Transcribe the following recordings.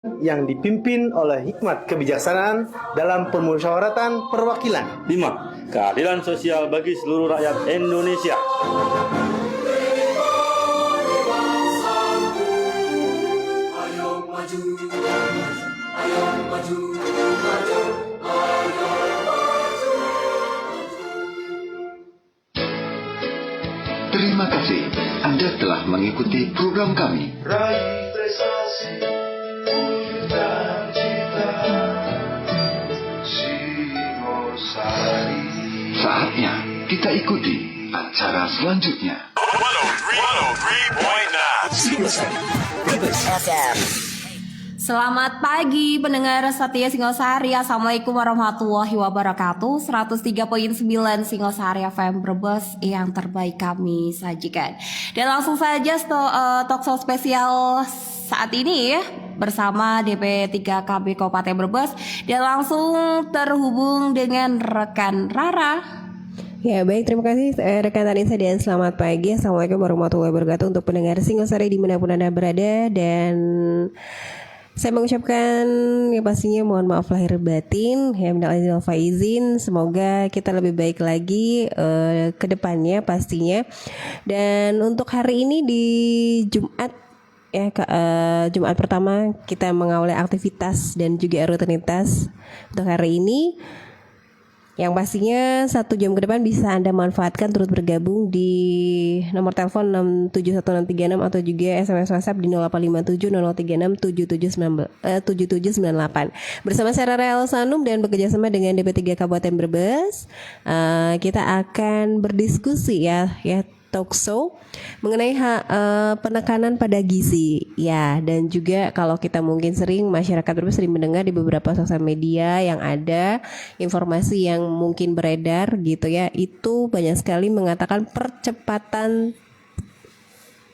yang dipimpin oleh hikmat kebijaksanaan dalam permusyawaratan perwakilan. 5. Keadilan sosial bagi seluruh rakyat Indonesia. Terima kasih Anda telah mengikuti program kami. Raih prestasi, wujudkan cita, Singosari. Saatnya kita ikuti acara selanjutnya. 103.9 Selamat pagi pendengar setia Singosari. Assalamualaikum warahmatullahi wabarakatuh. 103.9 Singosari FM Brebes yang terbaik kami sajikan. Dan langsung saja talkshow spesial saat ini ya, bersama DP3KB Kabupaten Brebes, dan langsung terhubung dengan rekan Rara. Ya baik, terima kasih rekan Tanisa dan selamat pagi. Assalamualaikum warahmatullahi wabarakatuh untuk pendengar Singosari dimanapun Anda berada. Dan saya mengucapkan ya pastinya mohon maaf lahir batin, ya minal aidin wal faizin. Semoga kita lebih baik lagi ke depannya pastinya. Dan untuk hari ini di Jumat ya, Jumat pertama kita mengawali aktivitas dan juga rutinitas untuk hari ini, yang pastinya 1 jam ke depan bisa Anda manfaatkan turut bergabung di nomor telepon 671636 atau juga SMS WhatsApp di 085700367798. Bersama saya Rara Elsanum dan bekerjasama dengan DP3 Kabupaten Brebes, kita akan berdiskusi ya talkshow mengenai penekanan pada gizi ya, dan juga kalau kita mungkin masyarakat Brebes sering mendengar di beberapa sosial media yang ada informasi yang mungkin beredar gitu ya, itu banyak sekali mengatakan percepatan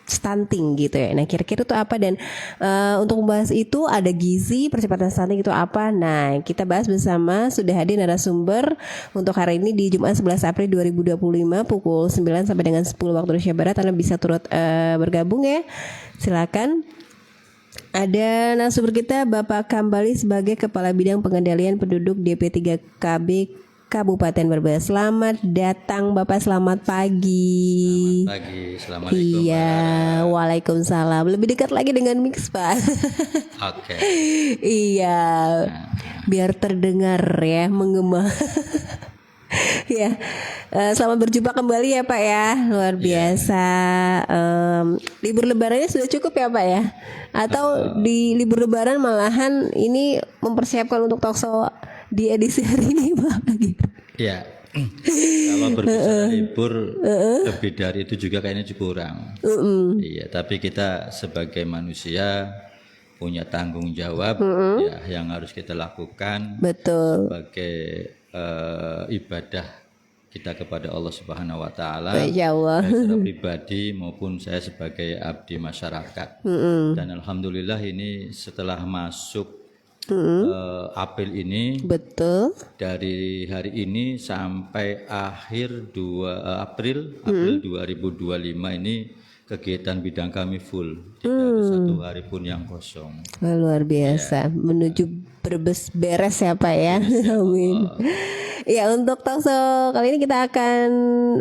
stunting gitu ya. Nah kira-kira itu apa, dan untuk membahas itu ada gizi, percepatan stunting itu apa. Nah kita bahas bersama, sudah hadir narasumber untuk hari ini di Jumat 11 April 2025 pukul 9 sampai dengan 10 waktu Indonesia Barat. Anda bisa turut bergabung ya, silakan. Ada narasumber kita Bapak Kambali sebagai Kepala Bidang Pengendalian Penduduk DP3KB Kabupaten Brebes. Selamat datang Bapak, selamat pagi. Selamat pagi, assalamualaikum. Iya, waalaikumsalam. Lebih dekat lagi dengan mix Pak. Oke. Iya, biar terdengar ya, menggema. Ya, selamat berjumpa kembali ya Pak ya, luar biasa. Libur lebarannya sudah cukup ya Pak ya? Atau di libur lebaran malahan ini mempersiapkan untuk talkshow di edisi hari ini Pak lagi? Ya, kalau berbicara libur lebih dari itu juga kayaknya kurang. Iya, tapi kita sebagai manusia punya tanggung jawab ya yang harus kita lakukan. Betul. Sebagai ibadah kita kepada Allah Subhanahu wa taala, Ya Allah. baik secara pribadi maupun saya sebagai abdi masyarakat. Dan alhamdulillah ini setelah masuk April ini, Betul. dari hari ini sampai akhir April 2025 ini kegiatan bidang kami full, tidak ada 1 hari pun yang kosong. Luar biasa, menuju Brebes beres ya Pak ya. Amin. Ya, untuk talkshow kali ini kita akan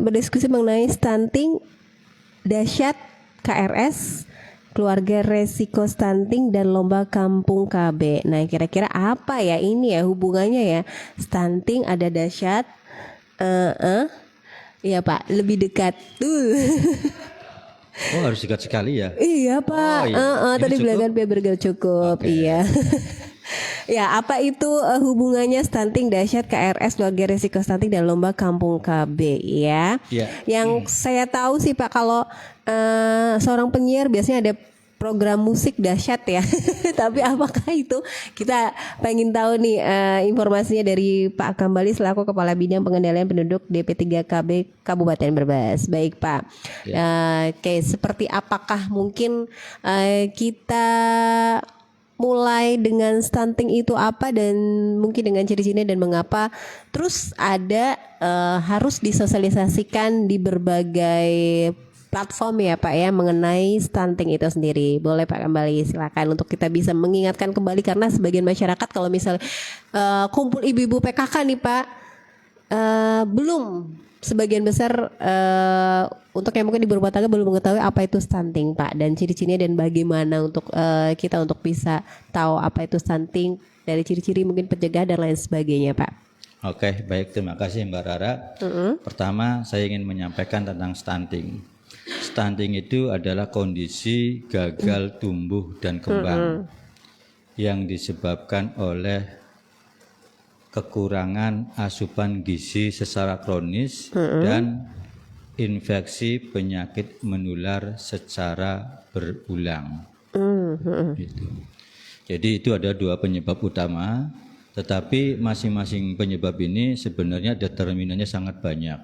berdiskusi mengenai stunting, dahsyat KRS, keluarga resiko stunting, dan lomba kampung KB. Nah kira-kira apa ya ini ya hubungannya ya, stunting ada dahsyat. Iya Pak, lebih dekat tuh. Oh, harus dekat sekali ya. Iya Pak. Oh, iya. Tadi Ini bilang kan cukup. Oke. Iya. Ya, apa itu hubungannya stunting, dahsyat, KRS, keluarga resiko stunting, dan lomba kampung KB ya? Iya. Yang saya tahu sih Pak, kalau seorang penyiar biasanya ada program musik dahsyat ya. Tapi apakah itu, kita pengen tahu nih informasinya dari Pak Kambali selaku Kepala Bidang Pengendalian Penduduk DP3KB Kabupaten Brebes. Baik Pak. Oke, seperti apakah mungkin kita mulai dengan stunting itu apa, dan mungkin dengan ciri-cirinya dan mengapa, terus ada harus disosialisasikan di berbagai platform ya Pak ya mengenai stunting itu sendiri. Boleh Pak kembali silakan untuk kita bisa mengingatkan kembali karena sebagian masyarakat kalau misal kumpul ibu-ibu PKK nih Pak belum sebagian besar untuk yang mungkin di berumah tangga belum mengetahui apa itu stunting Pak dan ciri-cirinya dan bagaimana untuk kita untuk bisa tahu apa itu stunting dari ciri-ciri mungkin pencegahan dan lain sebagainya Pak. Oke, baik, terima kasih Mbak Rara. Pertama, saya ingin menyampaikan tentang stunting. Stunting itu adalah kondisi gagal tumbuh dan kembang yang disebabkan oleh kekurangan asupan gizi secara kronis dan infeksi penyakit menular secara berulang. Gitu. Jadi itu ada 2 penyebab utama. Tetapi masing-masing penyebab ini sebenarnya determinannya sangat banyak.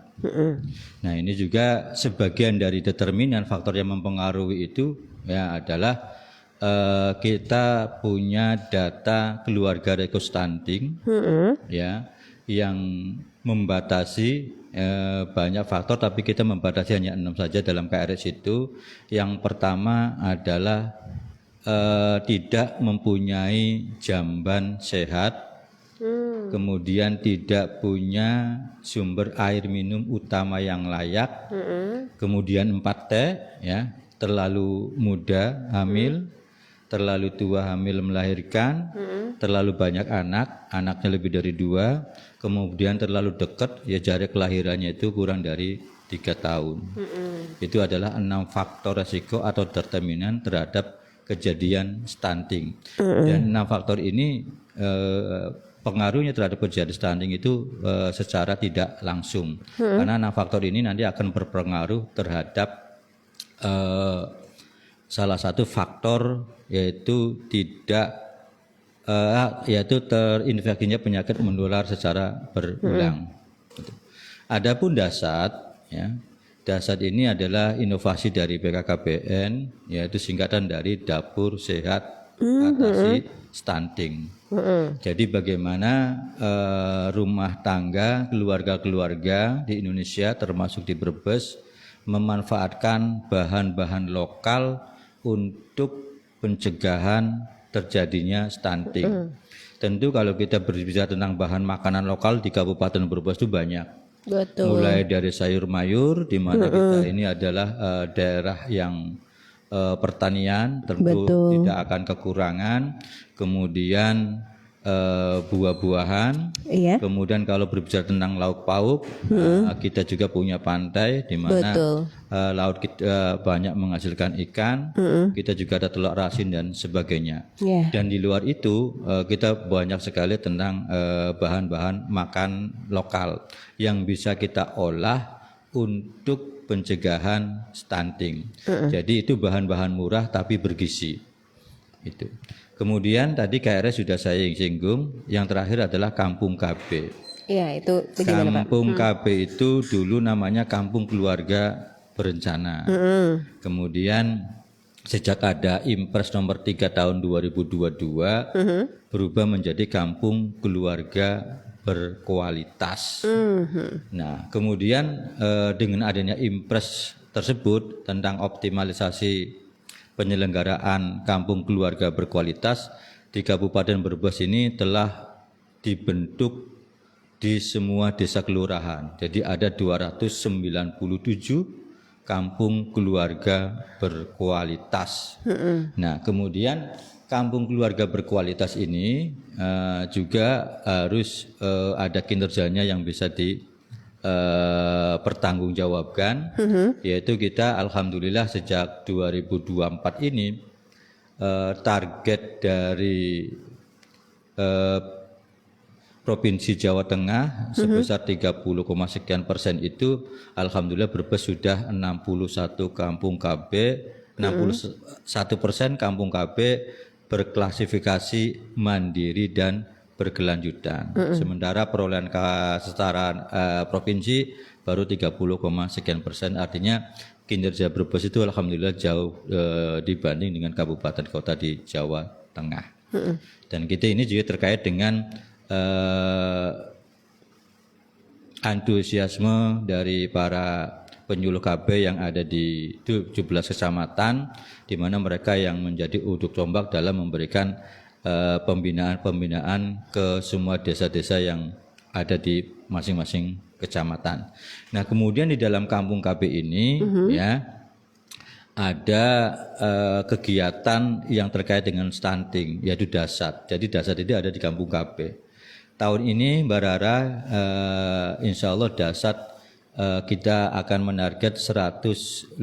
Nah ini juga sebagian dari determinan faktor yang mempengaruhi itu ya adalah kita punya data keluarga resiko stunting ya yang membatasi banyak faktor tapi kita membatasi hanya 6 saja dalam KRS itu. Yang pertama adalah tidak mempunyai jamban sehat. Kemudian tidak punya sumber air minum utama yang layak. Kemudian 4T ya, terlalu muda hamil, terlalu tua hamil melahirkan, terlalu banyak anak, anaknya lebih dari 2, kemudian terlalu dekat ya jarak kelahirannya itu kurang dari 3 tahun. Itu adalah 6 faktor resiko atau determinan terhadap kejadian stunting. Dan 6 faktor ini pengaruhnya terhadap kejadian stunting itu secara tidak langsung karena 6 faktor ini nanti akan berpengaruh terhadap salah satu faktor yaitu terinfeksinya penyakit menular secara berulang. Adapun DASAD ya, DASAD ini adalah inovasi dari BKKBN yaitu singkatan dari Dapur Sehat Atasi Stunting. Jadi bagaimana rumah tangga, keluarga-keluarga di Indonesia termasuk di Brebes memanfaatkan bahan-bahan lokal untuk pencegahan terjadinya stunting. Tentu kalau kita berbicara tentang bahan makanan lokal di Kabupaten Brebes itu banyak. Betul. Mulai dari sayur mayur di mana kita ini adalah daerah yang pertanian tentu tidak akan kekurangan, kemudian buah-buahan, kemudian kalau berbicara tentang lauk pauk, kita juga punya pantai di mana laut kita banyak menghasilkan ikan, kita juga ada telur asin dan sebagainya. Dan di luar itu kita banyak sekali tentang bahan-bahan makan lokal yang bisa kita olah untuk pencegahan stunting. Jadi itu bahan-bahan murah tapi bergizi. Itu. Kemudian tadi KRS sudah saya singgung, yang terakhir adalah Kampung KB. Iya, itu bagaimana, Pak? Kampung KB itu dulu namanya Kampung Keluarga Berencana. Kemudian sejak ada Impres nomor 3 tahun 2022 berubah menjadi Kampung Keluarga Berkualitas. Nah, kemudian dengan adanya Impres tersebut tentang optimalisasi penyelenggaraan Kampung Keluarga Berkualitas di Kabupaten Brebes ini telah dibentuk di semua desa kelurahan. Jadi ada 297 Kampung Keluarga Berkualitas. Nah, kemudian Kampung Keluarga Berkualitas ini juga harus ada kinerjanya yang bisa dipertanggungjawabkan, yaitu kita alhamdulillah sejak 2024 ini target dari Provinsi Jawa Tengah sebesar 30, sekian% itu alhamdulillah Brebes sudah 61 kampung KB, 61% kampung KB berklasifikasi mandiri dan berkelanjutan. Sementara perolehan kesetaraan provinsi baru 30, sekian%. Artinya kinerja Brebes itu alhamdulillah jauh dibanding dengan kabupaten kota di Jawa Tengah. Dan kita ini juga terkait dengan antusiasme dari para penyuluh KB yang ada di 17 kecamatan, di mana mereka yang menjadi ujung tombak dalam memberikan pembinaan ke semua desa-desa yang ada di masing-masing kecamatan. Nah, kemudian di dalam kampung KB ini ya ada kegiatan yang terkait dengan stunting, yaitu dasat. Jadi dasat itu ada di kampung KB. Tahun ini Mbak Rara, insya Allah dasat kita akan menarget 156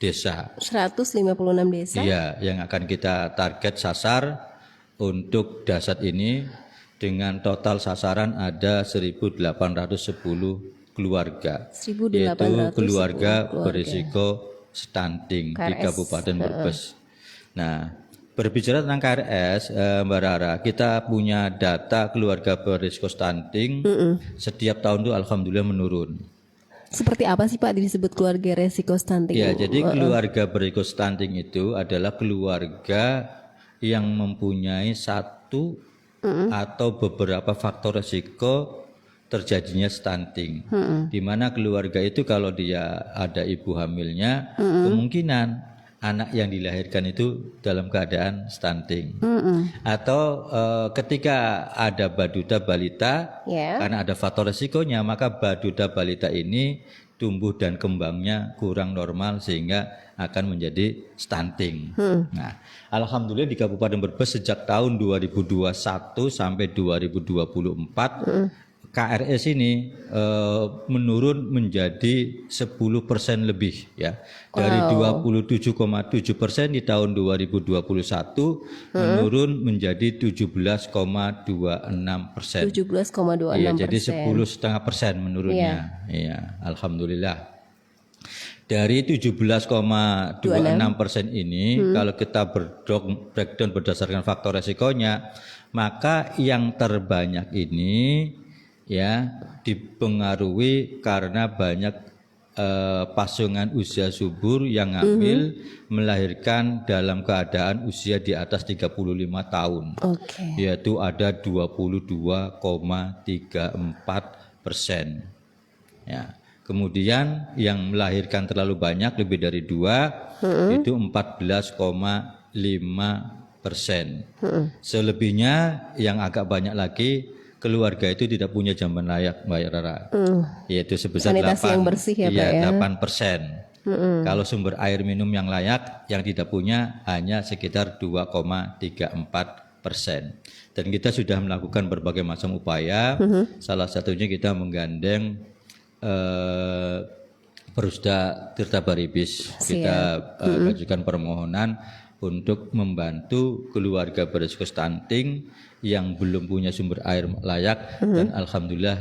desa. 156 desa. Iya, yang akan kita target sasar untuk dasat ini dengan total sasaran ada 1.810 keluarga, 1.810 yaitu keluarga keluarga. berisiko stunting di KRS. Kabupaten Brebes. Nah, berbicara tentang KRS, Mbak Rara, kita punya data keluarga berisiko stunting setiap tahun itu alhamdulillah menurun. Seperti apa sih Pak disebut keluarga resiko stunting? Ya, jadi keluarga berisiko stunting itu adalah keluarga yang mempunyai satu atau beberapa faktor risiko terjadinya stunting. Di mana keluarga itu kalau dia ada ibu hamilnya, kemungkinan anak yang dilahirkan itu dalam keadaan stunting. Atau ketika ada baduda balita, Ya. karena ada faktor risikonya, maka baduda balita ini tumbuh dan kembangnya kurang normal sehingga akan menjadi stunting. Nah, alhamdulillah di Kabupaten Brebes sejak tahun 2021 sampai 2024 KRS ini menurun menjadi 10% lebih ya. Dari 27,7% di tahun 2021 menurun menjadi 17,26%. 17,26%. Iya, jadi 10,5% menurunnya. Iya, alhamdulillah. Dari 17,26% ini, kalau kita breakdown berdasarkan faktor resikonya, maka yang terbanyak ini ya dipengaruhi karena banyak pasangan usia subur yang hamil melahirkan dalam keadaan usia di atas 35 tahun. Oke. Yaitu ada 22,34%. Ya. Kemudian yang melahirkan terlalu banyak lebih dari 2 itu 14,5%. Selebihnya yang agak banyak lagi keluarga itu tidak punya jamban layak, Mbak Rara. Yaitu sebesar Sanitasi yang bersih ya, Pak, ya. 8%. Kalau sumber air minum yang layak yang tidak punya hanya sekitar 2,34%. Dan kita sudah melakukan berbagai macam upaya. Salah satunya kita menggandeng Perusda Tirta Baribis. Kita ajukan permohonan untuk membantu keluarga berisiko stunting yang belum punya sumber air layak dan alhamdulillah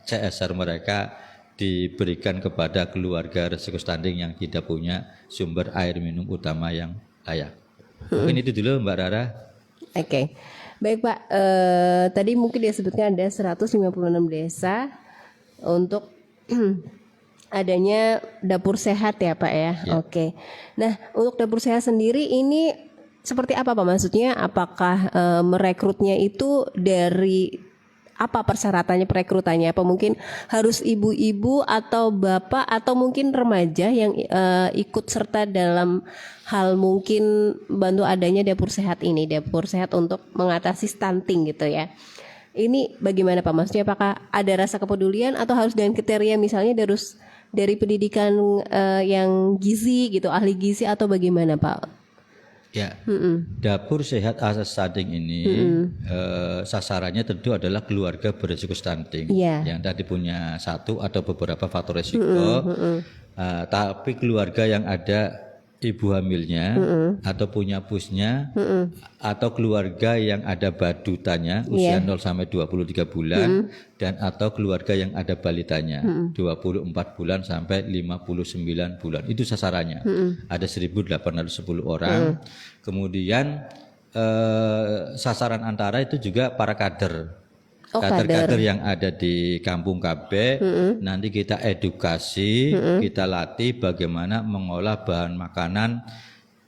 CSR mereka diberikan kepada keluarga risiko stunting yang tidak punya sumber air minum utama yang layak. Mungkin itu dulu Mbak Rara. Oke. Baik Pak, tadi mungkin disebutkan ada 156 desa untuk adanya dapur sehat ya Pak ya. Oke. Nah, untuk dapur sehat sendiri ini seperti apa Pak? Maksudnya apakah merekrutnya itu dari apa persyaratannya perekrutannya? Apa mungkin harus ibu-ibu atau bapak atau mungkin remaja yang ikut serta dalam hal mungkin bantu adanya dapur sehat ini, dapur sehat untuk mengatasi stunting gitu ya. Ini bagaimana Pak? Maksudnya apakah ada rasa kepedulian atau harus dengan kriteria misalnya dari pendidikan yang gizi gitu, ahli gizi atau bagaimana Pak? Ya, dapur sehat asas stunting ini sasarannya tentu adalah keluarga berisiko stunting yang tadi punya satu atau beberapa faktor risiko, tapi keluarga yang ada ibu hamilnya atau punya pusnya atau keluarga yang ada badutanya usia 0 sampai 23 bulan dan atau keluarga yang ada balitanya 24 bulan sampai 59 bulan. Itu sasarannya. Ada 1.810 orang. Kemudian sasaran antara itu juga para kader. Kader-kader yang ada di kampung KB nanti kita edukasi, kita latih bagaimana mengolah bahan makanan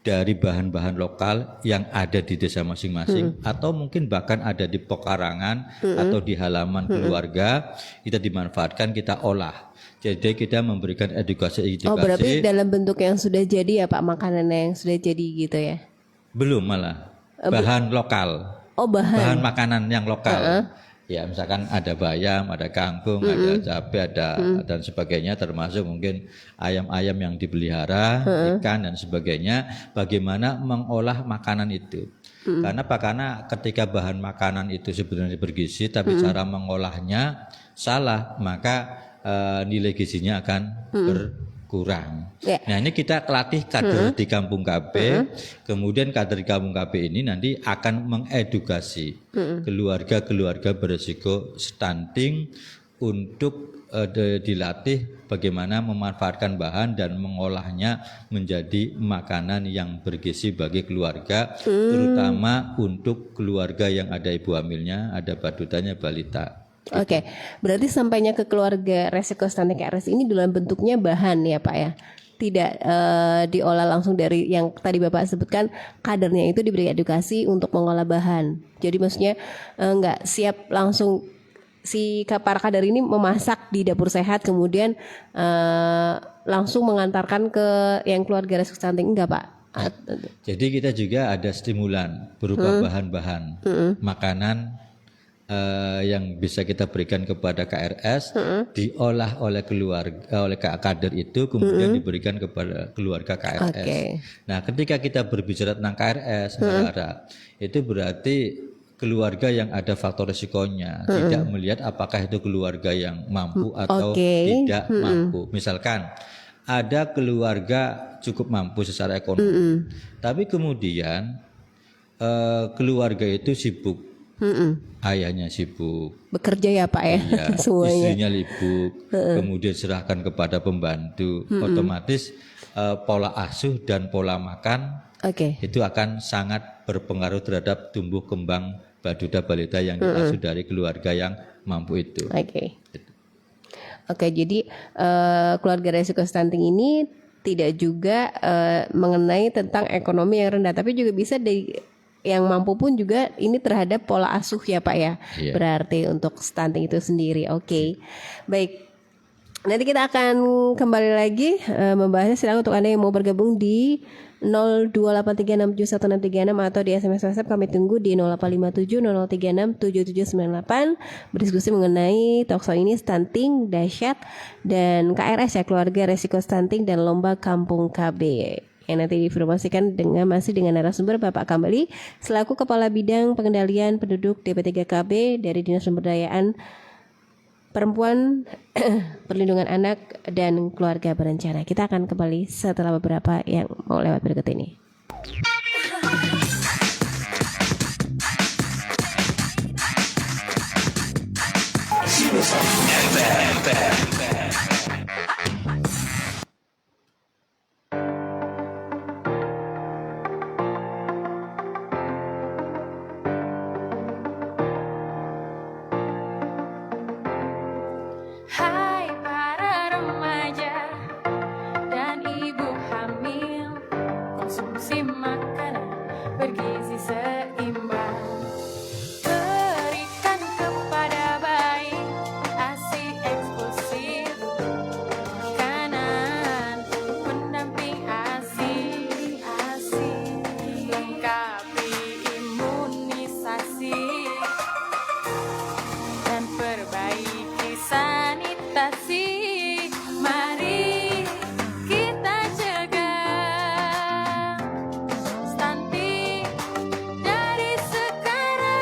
dari bahan-bahan lokal yang ada di desa masing-masing atau mungkin bahkan ada di pekarangan atau di halaman keluarga, kita dimanfaatkan, kita olah. Jadi kita memberikan edukasi. Oh, berarti dalam bentuk yang sudah jadi ya Pak, makanannya yang sudah jadi gitu ya? Belum, malah bahan lokal. Oh, bahan makanan yang lokal. Ya, misalkan ada bayam, ada kangkung, ada cabai, ada dan sebagainya, termasuk mungkin ayam-ayam yang dipelihara, ikan dan sebagainya. Bagaimana mengolah makanan itu? Karena apa? Karena ketika bahan makanan itu sebenarnya bergizi, tapi cara mengolahnya salah, maka nilai gizinya akan berkurang. Nah, ini kita latih kader di Kampung KB. Kemudian kader di Kampung KB ini nanti akan mengedukasi keluarga-keluarga berisiko stunting untuk dilatih bagaimana memanfaatkan bahan dan mengolahnya menjadi makanan yang bergizi bagi keluarga, terutama untuk keluarga yang ada ibu hamilnya, ada badutannya, balita. Oke, berarti sampainya ke keluarga resiko stunting KRS ini dalam bentuknya bahan ya Pak ya? Tidak diolah langsung dari yang tadi Bapak sebutkan, kadernya itu diberi edukasi untuk mengolah bahan. Jadi maksudnya nggak siap langsung si para kader ini memasak di dapur sehat kemudian langsung mengantarkan ke yang keluarga resiko stunting, enggak Pak? Jadi kita juga ada stimulan berupa bahan-bahan makanan yang bisa kita berikan kepada KRS, diolah oleh keluarga, oleh kader itu, kemudian diberikan kepada keluarga KRS. Nah, ketika kita berbicara tentang KRS, itu berarti keluarga yang ada faktor risikonya, tidak melihat apakah itu keluarga yang mampu atau tidak mampu. Misalkan ada keluarga cukup mampu secara ekonomi, tapi kemudian keluarga itu sibuk. Ayahnya sibuk bekerja ya Pak ya, iya, semuanya. Istrinya sibuk, kemudian serahkan kepada pembantu, otomatis pola asuh dan pola makan itu akan sangat berpengaruh terhadap tumbuh kembang baduda balita yang diasuh dari keluarga yang mampu itu. Oke, jadi keluarga resiko stunting ini tidak juga mengenai tentang ekonomi yang rendah, tapi juga bisa dari yang mampu pun juga ini terhadap pola asuh ya Pak ya. Berarti untuk stunting itu sendiri. Oke. Baik. Nanti kita akan kembali lagi membahasnya. Silakan untuk Anda yang mau bergabung di 028367166 atau di SMS WhatsApp kami tunggu di 085700367798 berdiskusi mengenai talkshow ini stunting dahsyat dan KRS ya, keluarga resiko stunting dan lomba kampung KB. Yang nanti diinformasikan masih dengan narasumber Bapak Kambali selaku Kepala Bidang Pengendalian Penduduk DP3KB dari Dinas Pemberdayaan Perempuan, Perlindungan Anak dan Keluarga Berencana. Kita akan kembali setelah beberapa yang mau lewat berikut ini. Hai para remaja dan ibu hamil, konsumsi makanan bergizi seimbang. Berikan kepada bayi ASI eksklusif, makanan pendamping ASI lengkapi imunisasi dan perbaiki sanitasi. Mari kita cegah stunting dari sekarang.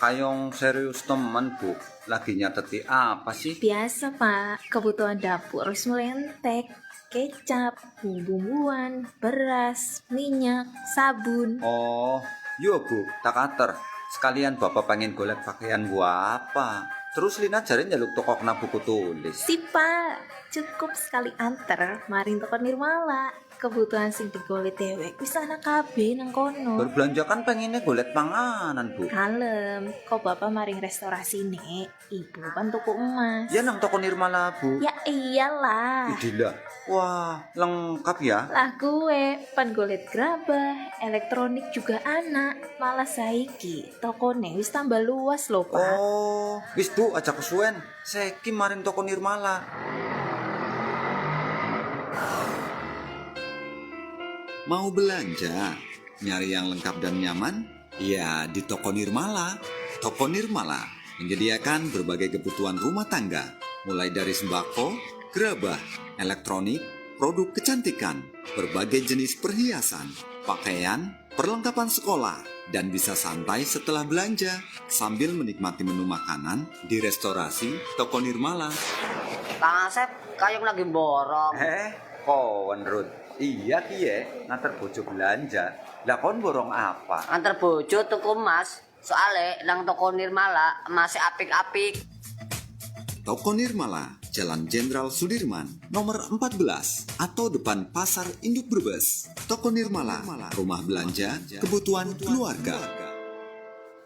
kayong serius temen Bu. Lagi nyateti apa sih? Biasa Pak, kebutuhan dapur harus melentek. Kecap, bumbu-bumbuan, beras, minyak, sabun. Oh, yo Bu, tak ater. Sekalian Bapak pengen golek pakaian gua apa? Terus Lina jarin jaluk toko kena buku tulis. Si Pak, cukup sekali anter maring toko Nirmala. Kebutuhan sing digolek dewek wis ana kabeh nang kono. Berbelanja kan pengennya golek panganan Bu. Kalem, kok Bapak maring restorasi nek, Ibu kan tuku emas. Ya nang toko Nirmala Bu. Ya iyalah. Idilah. Wah, lengkap ya. Lah gue pan golet gerabah, elektronik juga anak. Malah saiki tokone wis tambah luas loh Pak. Oh, wis Bu, aja kesuwen. Seki maring toko Nirmala. Mau belanja? Nyari yang lengkap dan nyaman? Ya, di Toko Nirmala. Toko Nirmala menyediakan berbagai kebutuhan rumah tangga, mulai dari sembako, gerabah, elektronik, produk kecantikan, berbagai jenis perhiasan, pakaian, perlengkapan sekolah, dan bisa santai setelah belanja sambil menikmati menu makanan di restorasi Toko Nirmala. Kang Asep, kayong lagi borong. Kawan Rud. Iya Kie, nganter bojo belanja. Lah kon borong apa? Antar bojo tuku emas. Soale nang Toko Nirmala masih apik-apik. Toko Nirmala, Jalan Jenderal Sudirman, nomor 14, atau depan Pasar Induk Brebes. Toko Nirmala, rumah belanja, kebutuhan keluarga.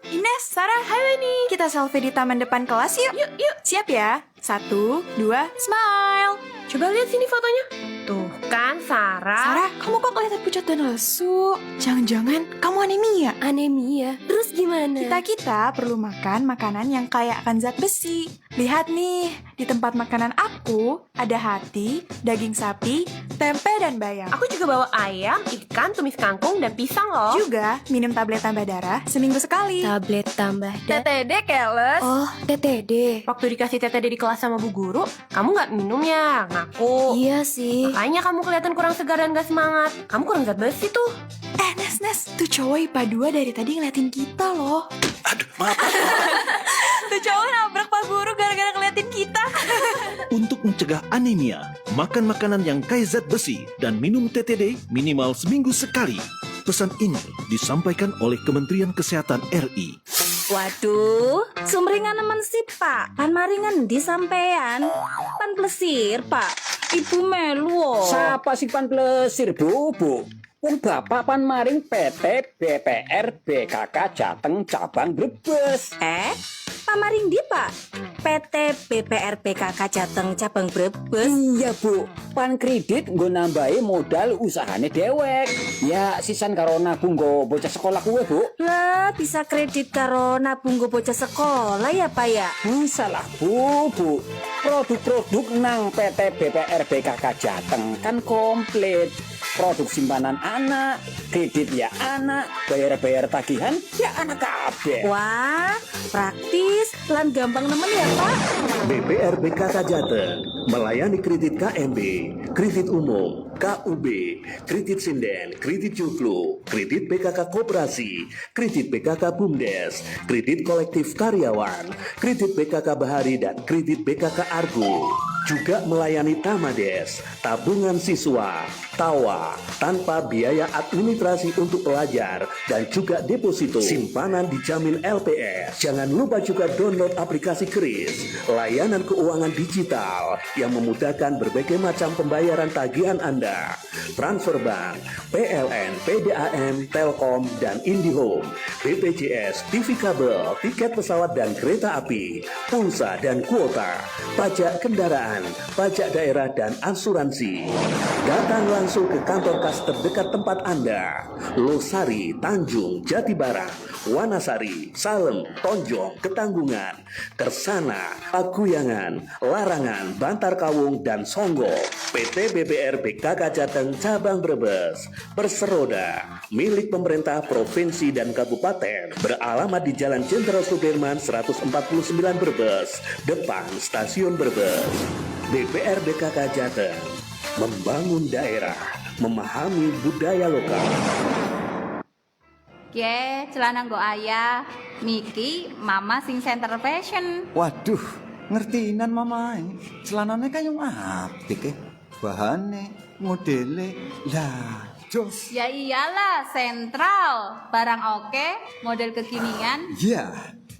Ines, Sarah, hayo nih. Kita selfie di taman depan kelas yuk. Yuk. Siap ya? 1, 2, smile. Coba lihat sini fotonya. Tuh kan Sarah. Sarah, kamu kok kelihatan pucat dan lesu? Jangan-jangan kamu anemia? Anemia. Terus gimana? Kita perlu makan makanan yang kaya akan zat besi. Lihat nih, di tempat makanan aku ada hati, daging sapi, tempe, dan bayam. Aku juga bawa ayam, ikan, tumis kangkung, dan pisang loh. Juga minum tablet tambah darah seminggu sekali. Tablet tambah TTD, Keles. Oh, TTD. Waktu dikasih TTD di kelas sama bu guru, kamu nggak minum ya? Ngaku. Iya sih. Makanya kamu kelihatan kurang segar dan gak semangat. Kamu kurang zat besi tuh. Nes, tuh cowok IPA 2 dari tadi ngeliatin kita loh. Aduh, maaf. Tuh cowok nabrak Pak Guru gara-gara ngeliatin kita. Untuk mencegah anemia, makan makanan yang kaya zat besi dan minum TTD minimal seminggu sekali. Pesan ini disampaikan oleh Kementerian Kesehatan RI. Waduh, sumringan nemen sih Pak. Pan maringan di sampean. Pan plesir Pak. Ibu melu. Siapa sih pan plesir Bu? Wong bapak pan maring PT BPR BKK Jateng cabang Brebes. Pamaring di Pak. PT BPR BKK Jateng cabang Brebes. Iya Bu, pan kredit nggo nambahi modal usahane dewek. Ya sisan karo nabung nggo bocah sekolah kuwe Bu. Lah bisa kredit karo nabung go bocah sekolah ya Pak ya? Salah Bu. Produk-produk nang PT BPR BKK Jateng kan komplit. Produk simpanan anak, kredit ya anak, bayar tagihan ya anak kabeh. Wah, praktis lan gampang nemen ya Pak. BPR BKK Jateng melayani kredit KMB, kredit umum, KUB, kredit sinden, kredit juklu, kredit PKK Koperasi, kredit PKK Bumdes, kredit kolektif karyawan, kredit PKK Bahari dan kredit PKK Argo. Juga melayani Tamades, tabungan siswa, TAWA, tanpa biaya administrasi untuk pelajar, dan juga deposito, simpanan dijamin LPS. Jangan lupa juga download aplikasi Kris, layanan keuangan digital yang memudahkan berbagai macam pembayaran tagihan Anda. Transfer bank, PLN, PDAM, Telkom, dan IndiHome, BPJS, TV kabel, tiket pesawat dan kereta api, pulsa dan kuota, pajak kendaraan, pajak daerah dan asuransi. Datang langsung ke kantor kas terdekat tempat Anda. Losari, Tanjung, Jatibarang, Wanasari, Salem, Tonjong, Ketanggungan, Kersana, Pakuyangan, Larangan, Bantar Kawung, dan Songgo. PT BPR BKK Jateng Cabang Brebes berseroda milik pemerintah provinsi dan kabupaten, beralamat di Jalan Jenderal Sudirman 149 Brebes, depan Stasiun Brebes. BPR BKK Jateng membangun daerah, memahami budaya lokal. Celana nggo ayah. Miki mama sing center fashion. Waduh, ngertiinan mamae. Celanane kayung apik bahane, modele. Lah, jos. Ya iyalah, sentral. Barang oke, model kekinian. Ya,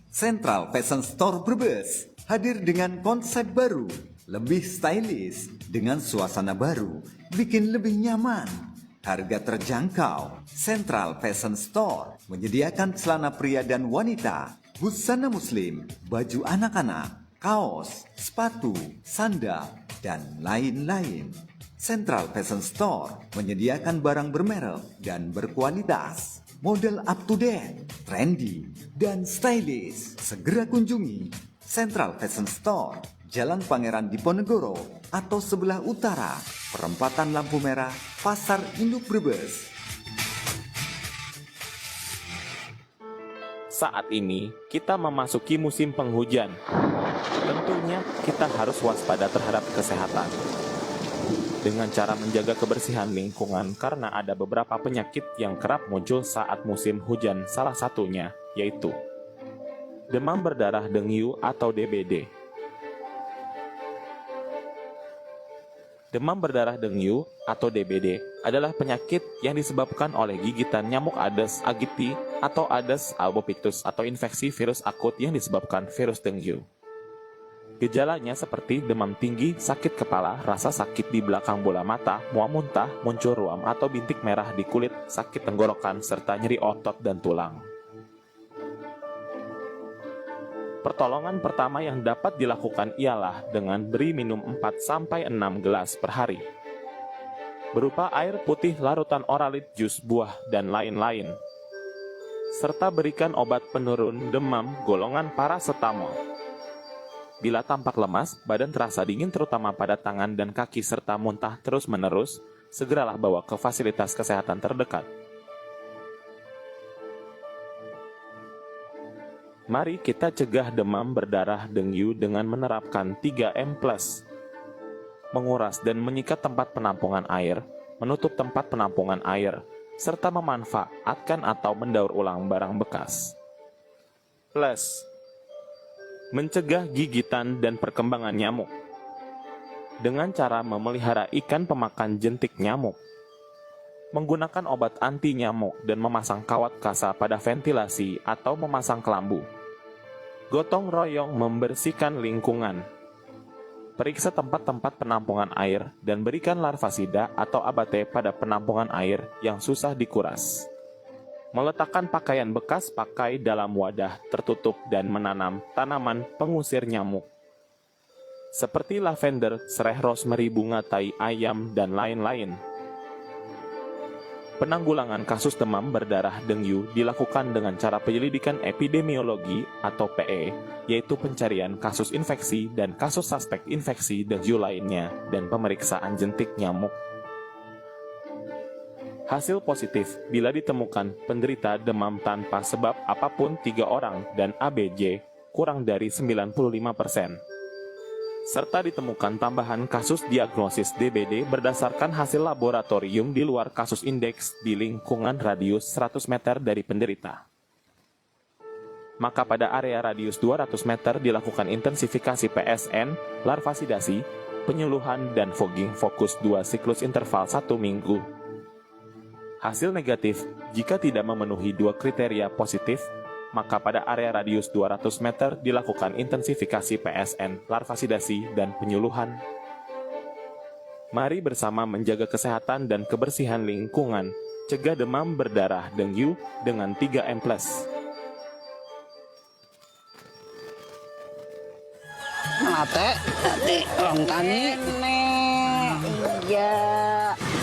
Central Fashion Store Brebes hadir dengan konsep baru, lebih stylish, dengan suasana baru, bikin lebih nyaman. Harga terjangkau. Central Fashion Store menyediakan celana pria dan wanita, busana muslim, baju anak-anak, kaos, sepatu, sandal, dan lain-lain. Central Fashion Store menyediakan barang bermerek dan berkualitas, model up to date, trendy, dan stylish. Segera kunjungi Central Fashion Store, Jalan Pangeran Diponegoro atau sebelah utara, perempatan lampu merah, Pasar Induk Brebes. Saat ini kita memasuki musim penghujan. Tentunya kita harus waspada terhadap kesehatan. Dengan cara menjaga kebersihan lingkungan karena ada beberapa penyakit yang kerap muncul saat musim hujan, salah satunya yaitu demam berdarah dengue atau DBD. Demam berdarah dengue atau DBD adalah penyakit yang disebabkan oleh gigitan nyamuk Aedes aegypti atau Aedes albopictus atau infeksi virus akut yang disebabkan virus dengue. Gejalanya seperti demam tinggi, sakit kepala, rasa sakit di belakang bola mata, mual muntah, muncul ruam atau bintik merah di kulit, sakit tenggorokan, serta nyeri otot dan tulang. Pertolongan pertama yang dapat dilakukan ialah dengan beri minum 4-6 gelas per hari, berupa air putih larutan oralit, jus buah, dan lain-lain, serta berikan obat penurun demam golongan parasetamol. Bila tampak lemas, badan terasa dingin terutama pada tangan dan kaki, serta muntah terus-menerus, segeralah bawa ke fasilitas kesehatan terdekat. Mari kita cegah demam berdarah dengue dengan menerapkan 3M+. Menguras dan menyikat tempat penampungan air, menutup tempat penampungan air, serta memanfaatkan atau mendaur ulang barang bekas. Plus, mencegah gigitan dan perkembangan nyamuk dengan cara memelihara ikan pemakan jentik nyamuk, menggunakan obat anti nyamuk dan memasang kawat kasa pada ventilasi atau memasang kelambu, gotong royong membersihkan lingkungan, periksa tempat-tempat penampungan air dan berikan larvasida atau abate pada penampungan air yang susah dikuras. Meletakkan pakaian bekas pakai dalam wadah tertutup dan menanam tanaman pengusir nyamuk seperti lavender, serai rosemary, bunga tai ayam, dan lain-lain. Penanggulangan kasus demam berdarah dengue dilakukan dengan cara penyelidikan epidemiologi atau PE, yaitu pencarian kasus infeksi dan kasus suspek infeksi dengue lainnya dan pemeriksaan jentik nyamuk. Hasil positif bila ditemukan penderita demam tanpa sebab apapun 3 orang dan ABJ kurang dari 95%. Serta ditemukan tambahan kasus diagnosis DBD berdasarkan hasil laboratorium di luar kasus indeks di lingkungan radius 100 meter dari penderita. Maka pada area radius 200 meter dilakukan intensifikasi PSN, larvasidasi, penyuluhan, dan fogging fokus 2 siklus interval 1 minggu. Hasil negatif, jika tidak memenuhi 2 kriteria positif, maka pada area radius 200 meter dilakukan intensifikasi PSN, larvasidasi, dan penyuluhan. Mari bersama menjaga kesehatan dan kebersihan lingkungan, cegah demam berdarah dengue dengan 3M+. Ate, orang tani. Iya.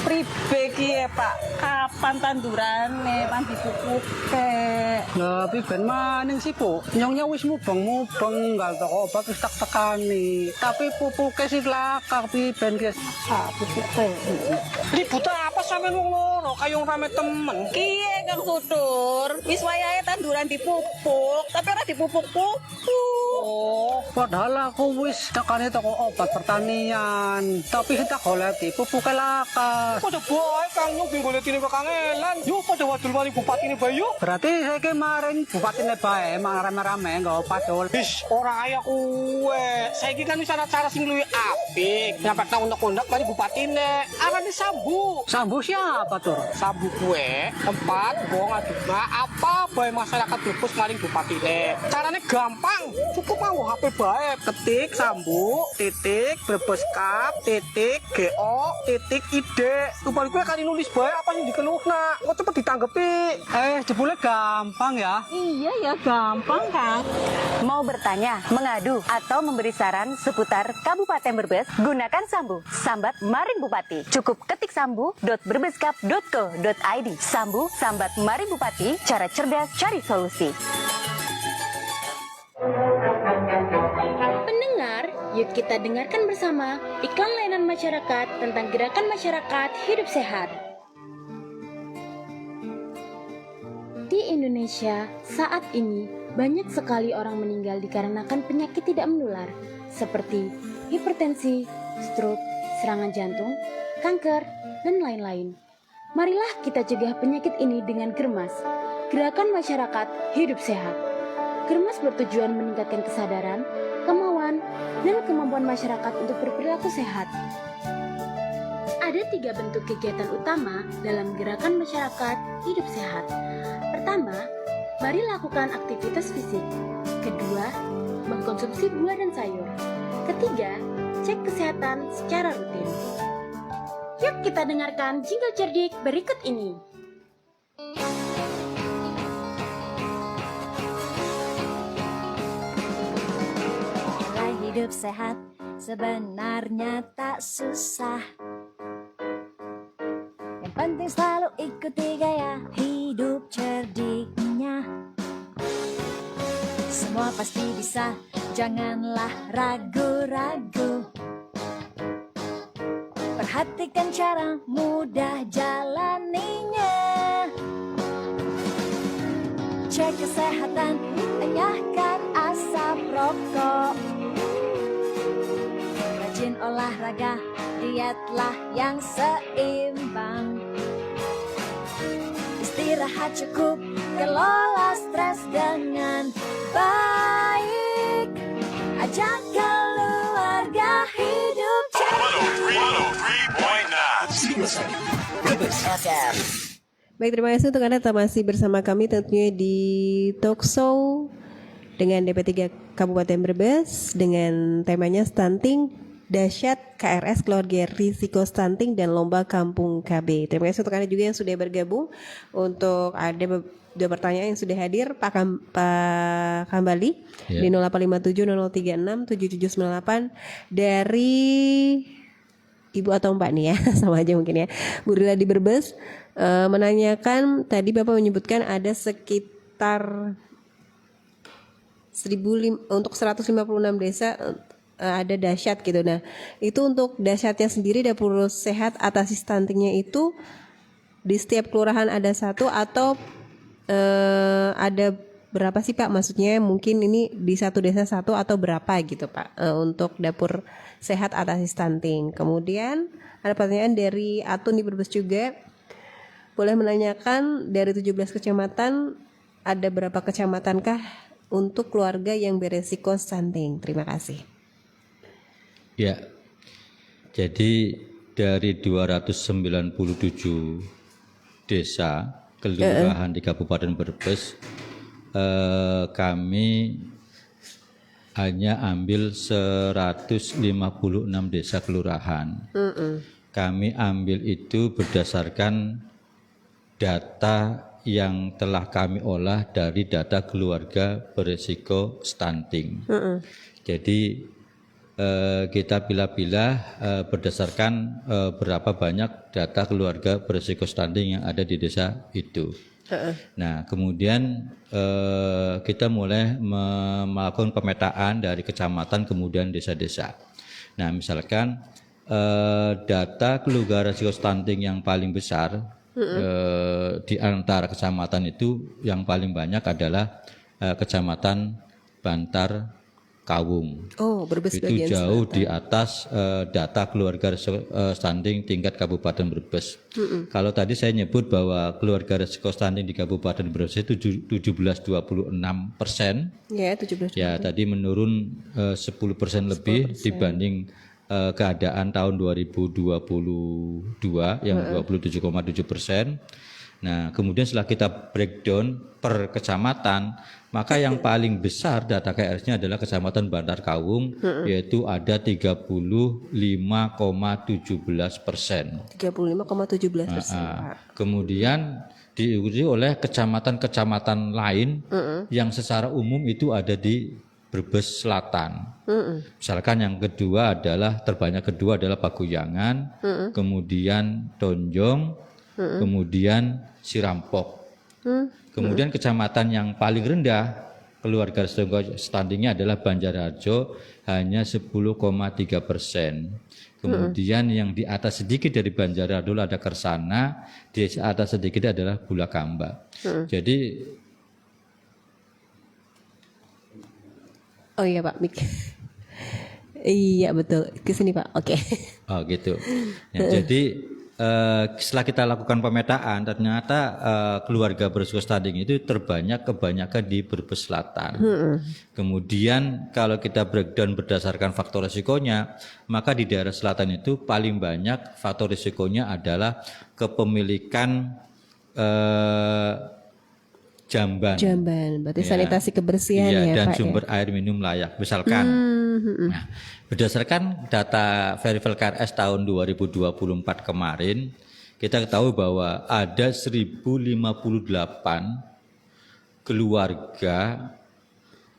Pribe ki ya, Pak. Kapan tandurane pan dipupuke? Lah piben maning sih, Bu. Nyongnya wis mubeng-mubeng nggal toko obat wis tak tekani. Tapi pupuke sih lakar piben ki. Ah, pupuke. Ribut apa sampean wong loro kaya rame temen. Kiye Kang Sutur? Wis wayahe tanduran dipupuk, tapi ora dipupuk-pupuk. Oh, Padahal aku wis tekane toko obat pertanian, tapi kita goleki pupuk lakas. Kok bae Kang Nyong golekine kok kangelan. Yo padha wadul mari bupatine bae yo. Berarti saya kemarin bupatine bae emang rame-rame enggak obat dol. Wis ora kaya kuwe. Saiki kan wis ana cara sing luwih apik. Dapat undang-undang mari bupatine. Arane Sambu. Sambu siapa tur? Sambu kuwe tempat wong aduna apa bae masyarakat Brebes maring bupatine. Carane gampang. Cukup mau HP bae. Ketik Sambu titik Brebes Kap titik GO titik ID. Tupal kuwe kali nulis bae apa sing dikeluhna. Kok cepet ditanggepi. Jebule gampang ya. Iya ya gampang Kang. Mau bertanya, mengadu, atau memberi saran seputar Kabupaten Brebes? Gunakan Sambu. Sambat Maring Bupati. Cukup ketik sambu.brebeskap.co.id. Sambu, sambat Maring Bupati, cara cerdas cari solusi. Pendengar, yuk kita dengarkan bersama iklan layanan masyarakat tentang gerakan masyarakat hidup sehat. Di Indonesia, saat ini banyak sekali orang meninggal dikarenakan penyakit tidak menular seperti hipertensi, stroke, serangan jantung, kanker, dan lain-lain. Marilah kita cegah penyakit ini dengan Germas, Gerakan Masyarakat Hidup Sehat. Germas bertujuan meningkatkan kesadaran, kemauan, dan kemampuan masyarakat untuk berperilaku sehat. Ada 3 bentuk kegiatan utama dalam Gerakan Masyarakat Hidup Sehat. Pertama, mari lakukan aktivitas fisik. Kedua, mengkonsumsi buah dan sayur. Ketiga, cek kesehatan secara rutin. Yuk kita dengarkan jingle cerdik berikut ini. Mulai hidup sehat sebenarnya tak susah. Yang penting selalu ikuti gaya hidup cerdiknya. Semua pasti bisa, janganlah ragu-ragu. Perhatikan cara mudah jalaninya. Cek kesehatan, tanyakan asap rokok. Rajin olahraga, dietlah yang seimbang. Istirahat cukup, kelola stres dengan baik. Ajak keluarga hidup Baik, terima kasih untuk Anda masih bersama kami tentunya di Talkshow dengan DP3 Kabupaten Brebes dengan temanya stunting, dahsyat KRS keluarga risiko stunting dan lomba kampung KB. Terima kasih untuk Anda juga yang sudah bergabung. Untuk ada 2 pertanyaan yang sudah hadir, Pak Kambali di 085700367798 dari Ibu atau Mbak nih ya, sama aja mungkin ya. Bu Rila di Brebes menanyakan, tadi Bapak menyebutkan ada sekitar 1.005 untuk 156 desa ada dahsyat gitu. Nah, itu untuk dahsyatnya sendiri dapur sehat atasi stuntingnya itu di setiap kelurahan ada satu atau ada berapa sih Pak? Maksudnya mungkin ini di satu desa satu atau berapa gitu Pak untuk dapur sehat atasi stunting. Kemudian ada pertanyaan dari Atun di Brebes juga. Boleh menanyakan dari 17 kecamatan ada berapa kecamatankah untuk keluarga yang beresiko stunting? Terima kasih. Ya. Jadi dari 297 desa kelurahan di Kabupaten Brebes kami hanya ambil 156 desa kelurahan. Kami ambil itu berdasarkan data yang telah kami olah dari data keluarga berisiko stunting. Jadi kita pilah-pilah berdasarkan berapa banyak data keluarga berisiko stunting yang ada di desa itu. Nah, kemudian kita mulai melakukan pemetaan dari kecamatan kemudian desa-desa. Nah, misalkan data keluarga risiko stunting yang paling besar di antara kecamatan itu yang paling banyak adalah kecamatan Bantar Kawung. Oh, Brebes Itu bagian jauh selatan. di atas data keluarga resiko stunting tingkat Kabupaten Brebes. Kalau tadi saya nyebut bahwa keluarga resiko stunting di Kabupaten Brebes itu 17,26%. Ya, 17. Ya, tadi menurun 10% lebih dibanding keadaan tahun 2022 yang 27,7%. Nah, kemudian setelah kita breakdown per kecamatan, maka yang paling besar data KRS-nya adalah Kecamatan Bantar Kawung, yaitu ada 35,17%. 35,17%. Kemudian diikuti oleh kecamatan-kecamatan lain yang secara umum itu ada di Brebes Selatan. Misalkan yang kedua adalah terbanyak kedua adalah Paguyangan, kemudian Tonjong, kemudian Sirampok. Kemudian kecamatan yang paling rendah keluarga resiko stuntingnya adalah Banjarharjo, hanya 10,3%. Kemudian yang di atas sedikit dari Banjarharjo ada Kersana, di atas sedikit adalah Bulakamba. Jadi oh iya Pak, Mik. Iya betul, ke sini Pak. Oke. Oh gitu. Ya, jadi setelah kita lakukan pemetaan, ternyata keluarga berisiko stunting itu kebanyakan di Brebes Selatan. Kemudian kalau kita breakdown berdasarkan faktor risikonya, maka di daerah selatan itu paling banyak faktor risikonya adalah kepemilikan jamban. Berarti sanitasi kebersihan ya dan Pak. sumber air minum layak. Misalkan, nah, berdasarkan data Verified KRS tahun 2024 kemarin, kita ketahui bahwa ada 1058 keluarga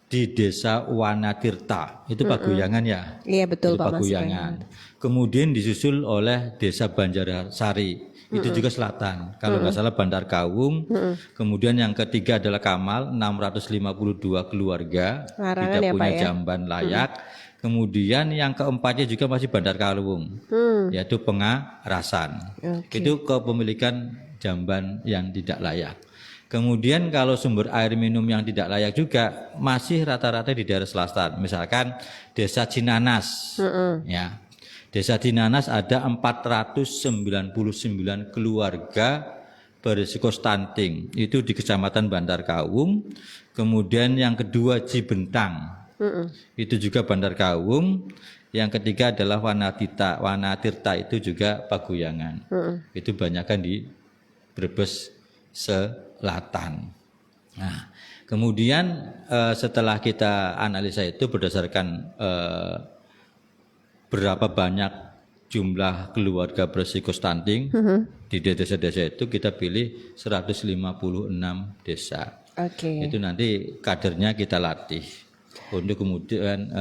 di Desa Wanatirta, itu Paguyangan ya? Iya betul itu Pak. Paguyangan. Kemudian disusul oleh Desa Banjarsari, itu juga selatan. Kalau nggak salah Bantar Kawung. Kemudian yang ketiga adalah Kamal, 652 keluarga Larangan tidak ya, punya Pak, ya? jamban layak. Kemudian yang keempatnya juga masih Bantar Kawung, yaitu Pengarasan. Itu kepemilikan jamban yang tidak layak. Kemudian kalau sumber air minum yang tidak layak juga masih rata-rata di daerah selatan. Misalkan Desa Cinanas, ya. Desa Cinanas ada 499 keluarga berisiko stunting. Itu di Kecamatan Bantar Kawung. Kemudian yang kedua Cibentang, itu juga Bantar Kawung. Yang ketiga adalah Wanatirta, itu juga Paguyangan. Itu banyakkan di Brebes Selatan. Nah, kemudian setelah kita analisa itu berdasarkan berapa banyak jumlah keluarga berisiko stunting di desa-desa itu, kita pilih 156 desa. Itu nanti kadernya kita latih untuk kemudian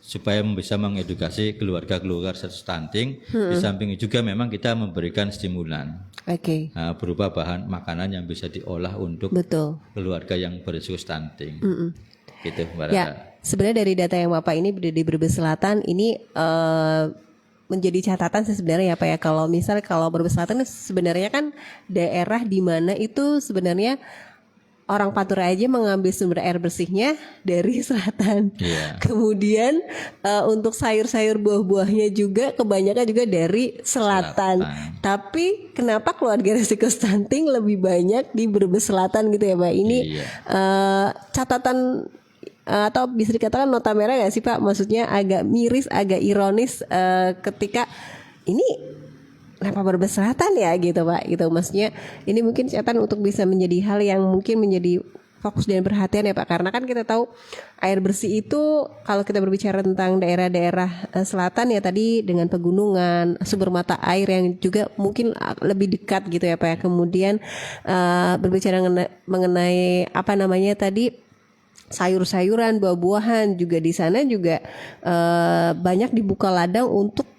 supaya bisa mengedukasi keluarga-keluarga stunting. Di samping itu juga memang kita memberikan stimulan berupa bahan makanan yang bisa diolah untuk keluarga yang berisiko stunting. Gitu, Mbak Rata. Ya, sebenarnya dari data yang Bapak ini di Brebes Selatan ini menjadi catatan sih sebenarnya ya Pak ya. Kalau Brebes Selatan sebenarnya kan daerah di mana itu sebenarnya orang Pantura aja mengambil sumber air bersihnya dari selatan. Kemudian untuk sayur-sayur buah-buahnya juga kebanyakan juga dari selatan. Tapi kenapa keluarga risiko stunting lebih banyak di Brebes Selatan gitu ya Pak? Ini catatan atau bisa dikatakan nota merah gak sih Pak? Maksudnya agak miris, agak ironis ketika ini kenapa Brebes Selatan ya gitu Pak, gitu. Maksudnya ini mungkin catatan untuk bisa menjadi hal yang mungkin menjadi fokus dan perhatian ya Pak, karena kan kita tahu air bersih itu kalau kita berbicara tentang daerah-daerah selatan ya tadi dengan pegunungan, sumber mata air yang juga mungkin lebih dekat gitu ya Pak ya. Kemudian berbicara mengenai apa namanya tadi sayur-sayuran, buah-buahan juga di sana juga banyak dibuka ladang untuk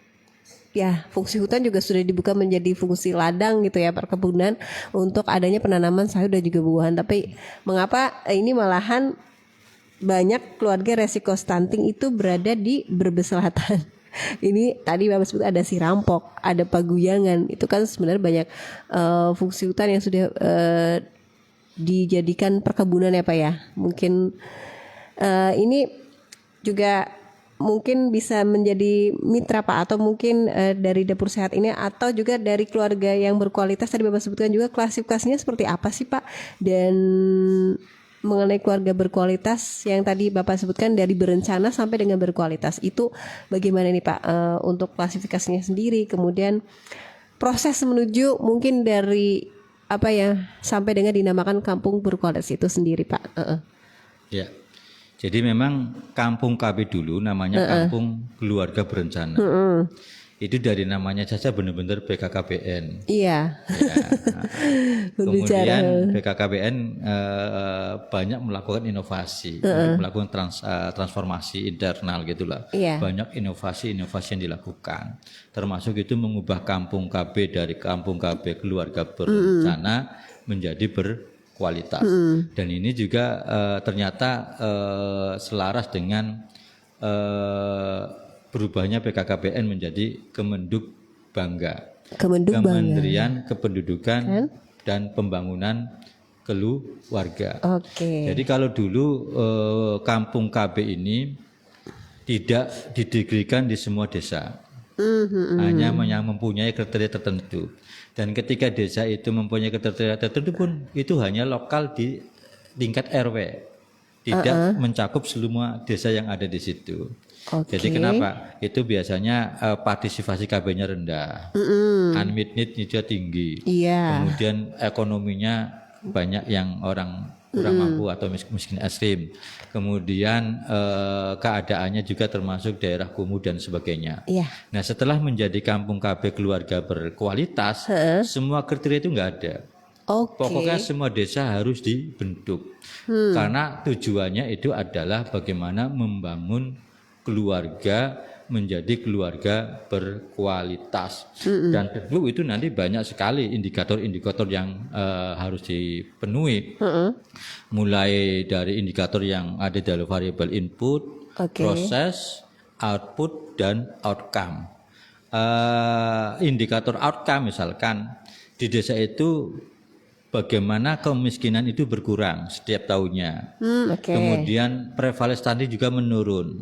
ya fungsi hutan juga sudah dibuka menjadi fungsi ladang gitu ya perkebunan untuk adanya penanaman sayur dan juga buahan. Tapi mengapa ini malahan banyak keluarga resiko stunting itu berada di Brebes Selatan? Ini tadi Bapak sebut ada Sirampok, ada Paguyangan, itu kan sebenarnya banyak fungsi hutan yang sudah dijadikan perkebunan ya Pak ya. Mungkin ini juga mungkin bisa menjadi mitra Pak, atau mungkin dari Dapur Sehat ini atau juga dari keluarga yang berkualitas tadi Bapak sebutkan juga, klasifikasinya seperti apa sih Pak? Dan mengenai keluarga berkualitas yang tadi Bapak sebutkan dari berencana sampai dengan berkualitas, itu bagaimana nih Pak untuk klasifikasinya sendiri, kemudian proses menuju mungkin dari apa ya sampai dengan dinamakan kampung berkualitas itu sendiri Pak? Ya. Jadi memang kampung KB dulu namanya kampung keluarga berencana. Itu dari namanya saja benar-benar BKKBN. Iya. Ya. Kemudian BKKBN banyak melakukan inovasi, melakukan transformasi internal gitulah. Iya. Banyak inovasi-inovasi yang dilakukan. Termasuk itu mengubah kampung KB dari kampung KB keluarga berencana menjadi berkualitas. Dan ini juga ternyata selaras dengan berubahnya BKKBN menjadi Kemenduk Bangga, Kementerian Kependudukan dan Pembangunan Keluarga. Jadi kalau dulu kampung KB ini tidak didegrikan di semua desa, hanya yang mempunyai kriteria tertentu. Dan ketika desa itu mempunyai kriteria tertentu pun itu hanya lokal di tingkat RW, tidak mencakup semua desa yang ada di situ. Jadi kenapa? Itu biasanya partisipasi KB-nya rendah, unmet need-nya tinggi, kemudian ekonominya banyak yang orang kurang mampu atau miskin ekstrim, kemudian keadaannya juga termasuk daerah kumuh dan sebagainya. Nah setelah menjadi kampung KB keluarga berkualitas, semua kriteria itu nggak ada. Pokoknya semua desa harus dibentuk, karena tujuannya itu adalah bagaimana membangun keluarga menjadi keluarga berkualitas. Dan tentu itu nanti banyak sekali indikator-indikator yang harus dipenuhi, mulai dari indikator yang ada dalam variabel input, proses, output, dan outcome. Indikator outcome misalkan di desa itu bagaimana kemiskinan itu berkurang setiap tahunnya. Kemudian prevalensi stunting juga menurun.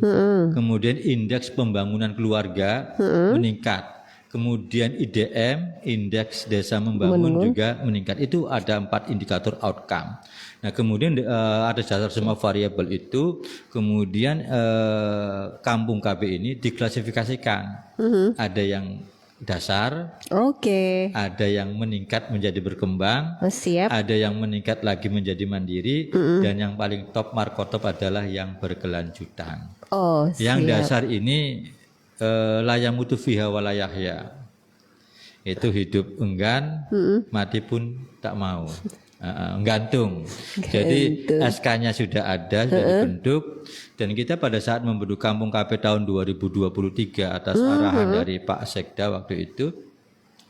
Kemudian indeks pembangunan keluarga meningkat. Kemudian IDM, indeks desa membangun juga meningkat. Itu ada 4 indikator outcome. Nah, kemudian ada dasar semua variabel itu, kemudian kampung KB ini diklasifikasikan. Ada yang dasar, ada yang meningkat menjadi berkembang, ada yang meningkat lagi menjadi mandiri, dan yang paling top markotop adalah yang berkelanjutan. Yang dasar ini layamutu fiha walayahya, itu hidup enggan, mati pun tak mau. Gantung. Jadi SK-nya sudah ada, sudah dibentuk, dan kita pada saat membentuk kampung KB tahun 2023 atas arahan dari Pak Sekda waktu itu,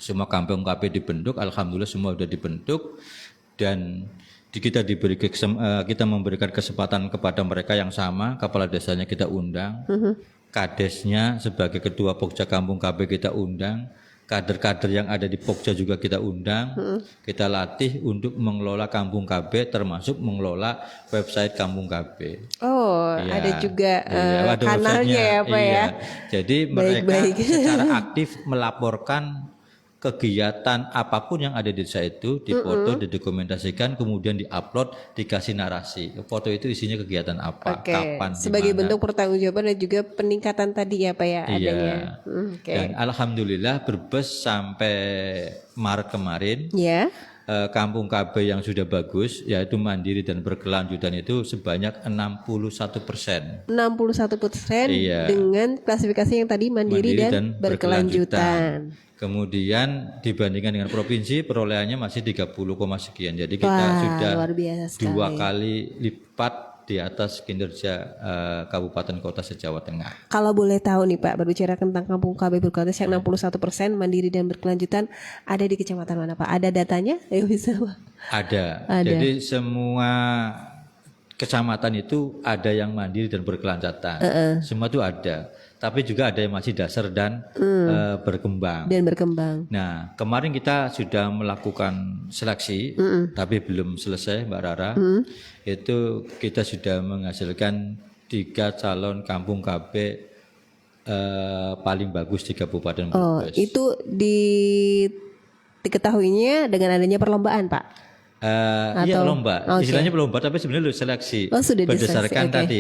semua kampung KB dibentuk, alhamdulillah semua sudah dibentuk, dan kita memberikan kesempatan kepada mereka yang sama, kepala desanya kita undang, kadesnya sebagai ketua Pokja Kampung KB kita undang, kader-kader yang ada di Pokja juga kita undang, kita latih untuk mengelola Kampung KB, termasuk mengelola website Kampung KB. Ada juga kanalnya ya Pak ya. Jadi mereka secara aktif melaporkan kegiatan apapun yang ada di desa itu, dipoto, didokumentasikan, kemudian diupload, dikasih narasi. Foto itu isinya kegiatan apa, kapan, sebagai dimana. bentuk pertanggungjawaban dan juga peningkatan tadi ya Pak ya adanya. Dan alhamdulillah Brebes sampai Maret kemarin, kampung KB yang sudah bagus, yaitu mandiri dan berkelanjutan itu sebanyak 61%. 61% dengan klasifikasi yang tadi mandiri dan berkelanjutan. Kemudian dibandingkan dengan provinsi perolehannya masih 30, sekian. Jadi kita sudah luar biasa sekali. 2 kali lipat di atas kinerja kabupaten kota se-Jawa Tengah. Kalau boleh tahu nih Pak, berbicara tentang kampung KB berkualitas yang 61% mandiri dan berkelanjutan, ada di kecamatan mana Pak? Ada datanya? Bisa Pak? Ada. Jadi semua kecamatan itu ada yang mandiri dan berkelanjutan. Semua itu ada. Tapi juga ada yang masih dasar dan berkembang. Nah, kemarin kita sudah melakukan seleksi, tapi belum selesai Mbak Rara. Itu kita sudah menghasilkan 3 calon kampung KB paling bagus di Kabupaten Oh, Brebes. itu diketahuinya dengan adanya perlombaan, Pak? Iya Atau- lomba, Oke. istilahnya lomba tapi sebenarnya seleksi Oh, sudah berdasarkan diseleksi, oke. tadi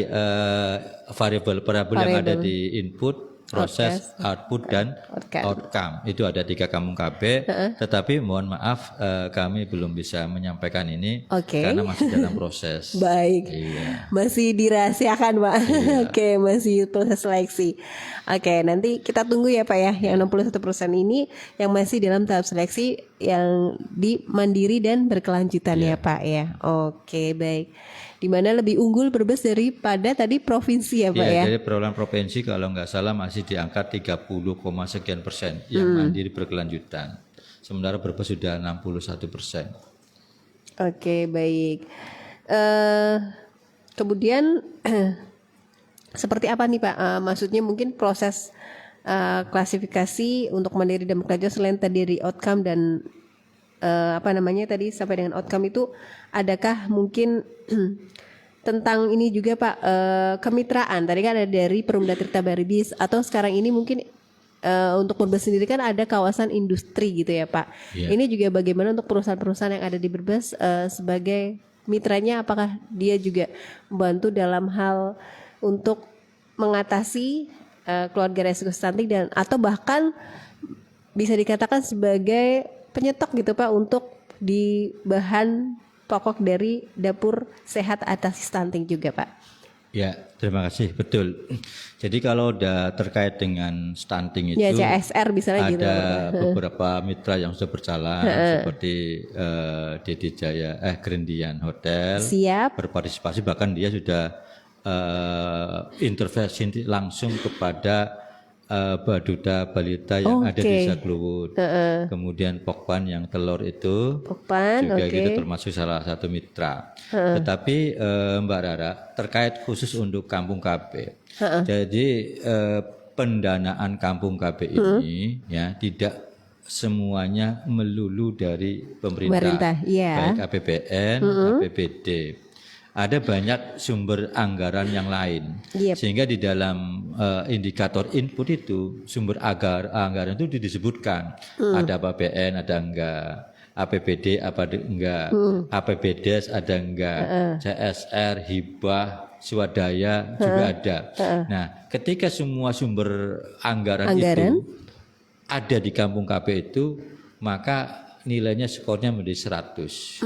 variabel yang ada Variabel. di input, proses, output dan outcome. Itu ada 3 kampung KB. Tetapi mohon maaf kami belum bisa menyampaikan ini Oke. karena masih dalam proses. Baik. Iya. Masih dirahasiakan, Pak. Oke, masih proses seleksi. Oke, nanti kita tunggu ya, Pak ya. Yang 61% ini yang masih dalam tahap seleksi yang di mandiri dan berkelanjutan ya, Pak ya. Oke, baik. Di mana lebih unggul Brebes daripada tadi provinsi ya, Pak ya. Jadi perolehan provinsi kalau nggak salah masih di angka 30,sekian% yang mandiri berkelanjutan. Sementara Brebes sudah 61%. Oke, baik. Kemudian seperti apa nih, Pak? Maksudnya mungkin proses klasifikasi untuk mandiri dan berkelanjutan selain tadi dari outcome dan tadi sampai dengan outcome itu, adakah mungkin tentang ini juga, Pak, kemitraan? Tadi kan ada dari Perumda Tirta Baribis, atau sekarang ini mungkin untuk Brebes sendiri kan ada kawasan industri gitu ya, Pak. Iya. Ini juga bagaimana untuk perusahaan-perusahaan yang ada di Brebes sebagai mitranya, apakah dia juga membantu dalam hal untuk mengatasi keluarga resiko stunting dan atau bahkan bisa dikatakan sebagai penyetok gitu, Pak, untuk di bahan pokok dari dapur sehat atasi stunting juga, Pak. Ya, terima kasih. Betul. Jadi kalau udah terkait dengan stunting itu Ya, CSR misalnya ada gitu. beberapa mitra yang sudah berjalan seperti Dedi Jaya, Grendian Hotel Siap. berpartisipasi, bahkan dia sudah intervensi langsung kepada Baduda Balita yang ada di Oke. Sagluwut. Kemudian Pokpan yang telur itu Pokpan, juga oke. gitu termasuk salah satu mitra. Tetapi Mbak Rara terkait khusus untuk Kampung KB. Jadi pendanaan Kampung KB ini ya tidak semuanya melulu dari Pemerintah, iya. baik APBN, APBD. Ada banyak sumber anggaran yang lain, Yep. sehingga di dalam indikator input itu sumber anggaran itu disebutkan ada APBN ada enggak, APBD apa enggak, APBDes ada enggak, CSR, hibah, swadaya juga ada. Nah, ketika semua sumber anggaran itu ada di Kampung KB itu, maka nilainya skornya menjadi 100.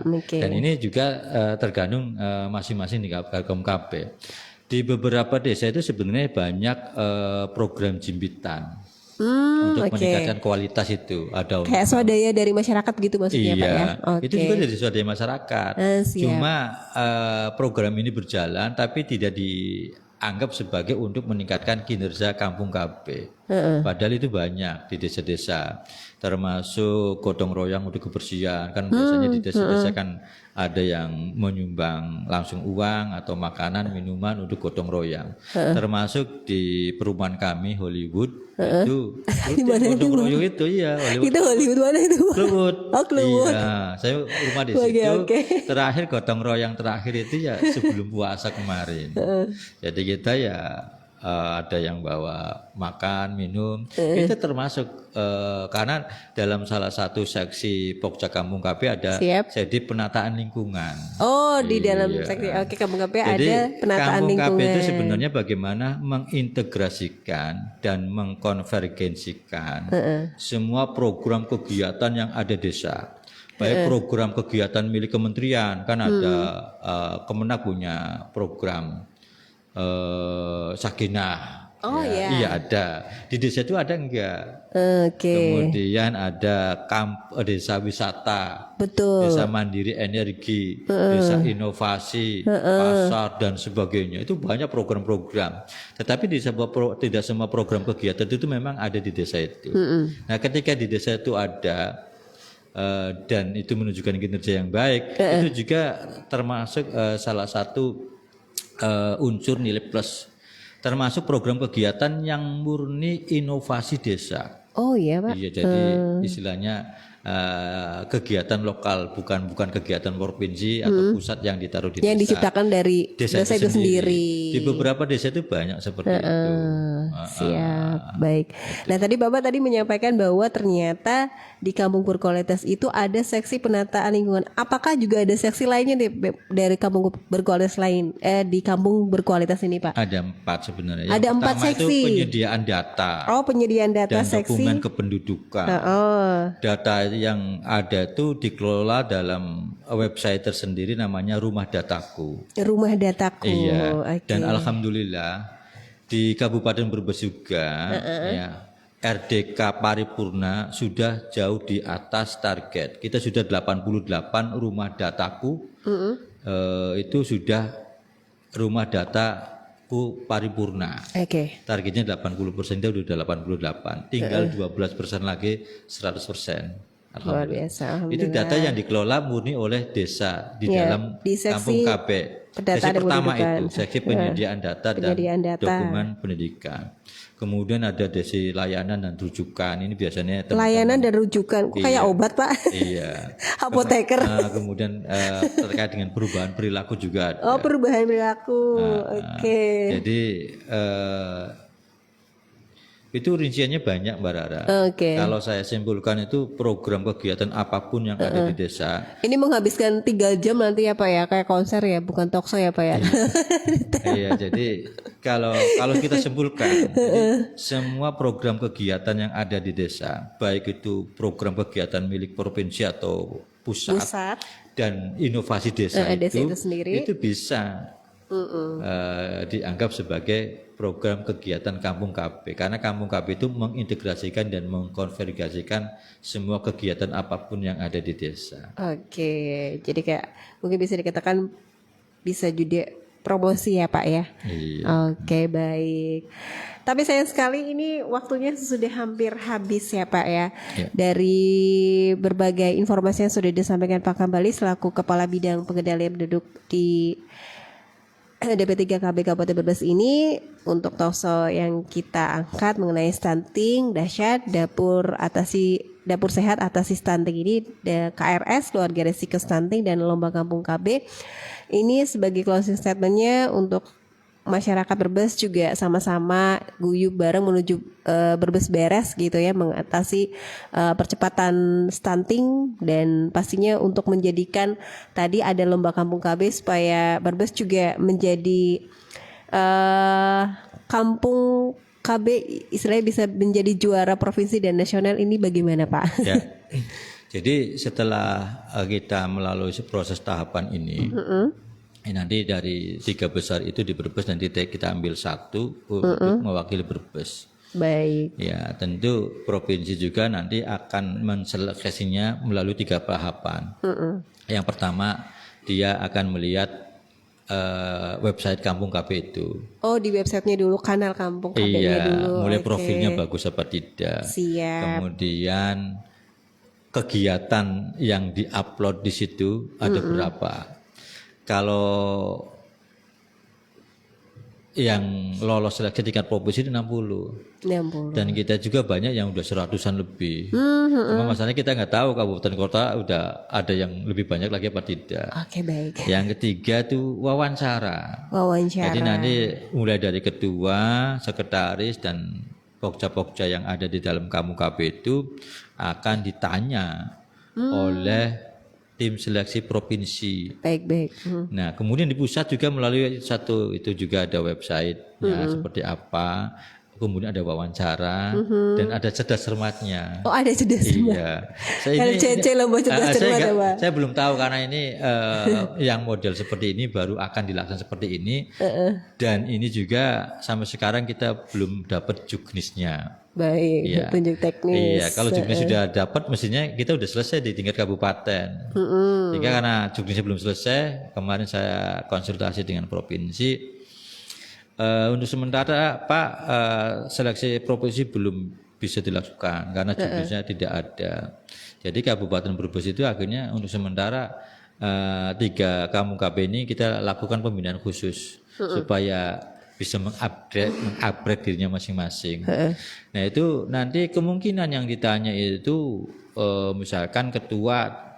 Oke. Dan ini juga tergantung masing-masing di Kampung KB. Di beberapa desa itu sebenarnya banyak program jimbitan untuk oke. meningkatkan kualitas itu. Ada Kayak swadaya dari masyarakat gitu maksudnya, iya, Pak ya. Oke. itu juga dari swadaya masyarakat. Siap. Cuma program ini berjalan tapi tidak dianggap sebagai untuk meningkatkan kinerja Kampung KB. Padahal itu banyak di desa-desa, termasuk gotong royong untuk kebersihan. Kan biasanya di desa-desa kan ada yang menyumbang langsung uang atau makanan, minuman untuk gotong royong. Termasuk di perumahan kami Hollywood itu Di mana gotong itu? royong itu ya Hollywood. Itu Hollywood mana itu? Kluwut. Oh, Kluwut. Iya, saya rumah di Oke, situ. oke. Terakhir gotong royong terakhir itu ya sebelum puasa kemarin. Jadi kita ya ada yang bawa makan, minum. Itu termasuk karena dalam salah satu seksi Pokja Kampung KB ada Siap. jadi penataan lingkungan. Oh, di dalam Iya. seksi Kampung KB Jadi ada penataan Kampung lingkungan. KB itu sebenarnya bagaimana mengintegrasikan dan mengkonvergensikan semua program kegiatan yang ada desa. Baik program kegiatan milik kementerian, kan ada Kemenak punya program Sakinah. Oh, ya. Iya ada. Di desa itu ada enggak? Oke. Kemudian ada desa wisata, Betul. desa mandiri energi, desa inovasi, pasar dan sebagainya. Itu banyak program-program. Tetapi tidak semua program kegiatan itu memang ada di desa itu. Nah, ketika di desa itu ada dan itu menunjukkan kinerja yang baik, itu juga termasuk salah satu unsur nilai plus. Termasuk program kegiatan yang murni inovasi desa. Oh iya, Pak. Iya, jadi istilahnya kegiatan lokal, bukan kegiatan provinsi atau pusat yang ditaruh di yang desa. diciptakan dari desa itu sendiri. Di beberapa desa itu banyak seperti itu. Siap, baik. Nah tadi Bapak tadi menyampaikan bahwa ternyata di Kampung Berkualitas itu ada seksi penataan lingkungan. Apakah juga ada seksi lainnya dari Kampung Berkualitas lain di Kampung Berkualitas ini Pak? Ada 4 sebenarnya. Ada 4 pertama seksi. itu penyediaan data. Oh penyediaan data dan seksi. dokumen kependudukan. Data yang ada itu dikelola dalam website tersendiri namanya Rumah Dataku. Rumah Dataku. Iya. Okay. Dan alhamdulillah di Kabupaten Brebes juga ya RDK paripurna sudah jauh di atas target. Kita sudah 88 rumah dataku. Itu sudah rumah dataku paripurna. Targetnya 80%, kita sudah 88. Tinggal 12% lagi 100%. Luar biasa. Itu data yang dikelola murni oleh desa di dalam di seksi Kampung KB. Seksi pertama itu seksi penyediaan data dan dokumen pendidikan. Kemudian ada desi layanan dan rujukan. Ini biasanya layanan dan rujukan. Kok kayak obat Pak? Iya. Apoteker. Kemudian terkait dengan perubahan perilaku juga ada. Oh perubahan perilaku. Oke. Jadi itu rinciannya banyak Mbak Rara. Kalau saya simpulkan itu program kegiatan apapun yang ada di desa. Ini menghabiskan 3 jam nanti ya Pak ya, kayak konser ya, bukan talkshow ya Pak ya. Iya, jadi kalau kita simpulkan, jadi semua program kegiatan yang ada di desa, baik itu program kegiatan milik provinsi atau pusat. Dan inovasi desa itu sendiri, itu bisa dianggap sebagai program kegiatan Kampung KB, karena Kampung KB itu mengintegrasikan dan mengkonvergasikan semua kegiatan apapun yang ada di desa. Oke, jadi kayak mungkin bisa dikatakan bisa juga promosi ya Pak ya. Iya. Oke, baik. Tapi sayang sekali ini waktunya sudah hampir habis ya Pak ya. Dari berbagai informasi yang sudah disampaikan Pak Kambali selaku Kepala Bidang Pengendalian Penduduk di DP3 KB Kabupaten Brebes ini, untuk talkshow yang kita angkat mengenai stunting dahsyat, dapur sehat atasi stunting ini, KRS keluarga resiko stunting dan lomba kampung KB ini sebagai closing statementnya untuk masyarakat Brebes juga sama-sama guyub bareng menuju Brebes beres gitu ya, mengatasi percepatan stunting, dan pastinya untuk menjadikan tadi ada lomba kampung KB supaya Brebes juga menjadi kampung KB istilahnya bisa menjadi juara provinsi dan nasional. Ini bagaimana Pak? Ya. Jadi setelah kita melalui proses tahapan ini, nanti dari 3 besar itu di Brebes nanti kita ambil 1 untuk mewakili Brebes. Baik. Ya, tentu provinsi juga nanti akan menseleksinya melalui 3 tahapan. Yang pertama, dia akan melihat website Kampung KB itu. Oh, di websitenya dulu, kanal Kampung KB-nya dulu. Mulai profilnya bagus apa tidak. Siap. Kemudian kegiatan yang diupload di situ ada berapa. Kalau yang lolos seleksi tingkat provinsi itu 60. Dan kita juga banyak yang udah 100-an lebih. Cuma masalahnya kita nggak tahu kabupaten kota udah ada yang lebih banyak lagi apa tidak. Oke, baik. Yang ketiga tuh wawancara. Jadi nanti mulai dari ketua, sekretaris dan pokja-pokja yang ada di dalam Kampung KB itu akan ditanya oleh tim seleksi provinsi. Baik. Nah, kemudian di pusat juga melalui itu juga ada website seperti apa. Kemudian ada wawancara dan ada cerdas cermatnya. Oh, ada cerdas cermat. Iya. Saya belum tahu karena ini yang model seperti ini baru akan dilaksanakan seperti ini. Dan ini juga sampai sekarang kita belum dapat juknisnya. Baik, tunjuk teknis. Iya, kalau juknis sudah dapat mestinya kita sudah selesai di tingkat kabupaten. Sehingga karena juknisnya belum selesai, kemarin saya konsultasi dengan provinsi. Untuk sementara Pak, seleksi provinsi belum bisa dilakukan karena juknisnya tidak ada. Jadi Kabupaten Brebes itu akhirnya untuk sementara 3 Kampung KB ini kita lakukan pembinaan khusus supaya bisa mengupgrade dirinya masing-masing. Nah itu nanti kemungkinan yang ditanya itu misalkan ketua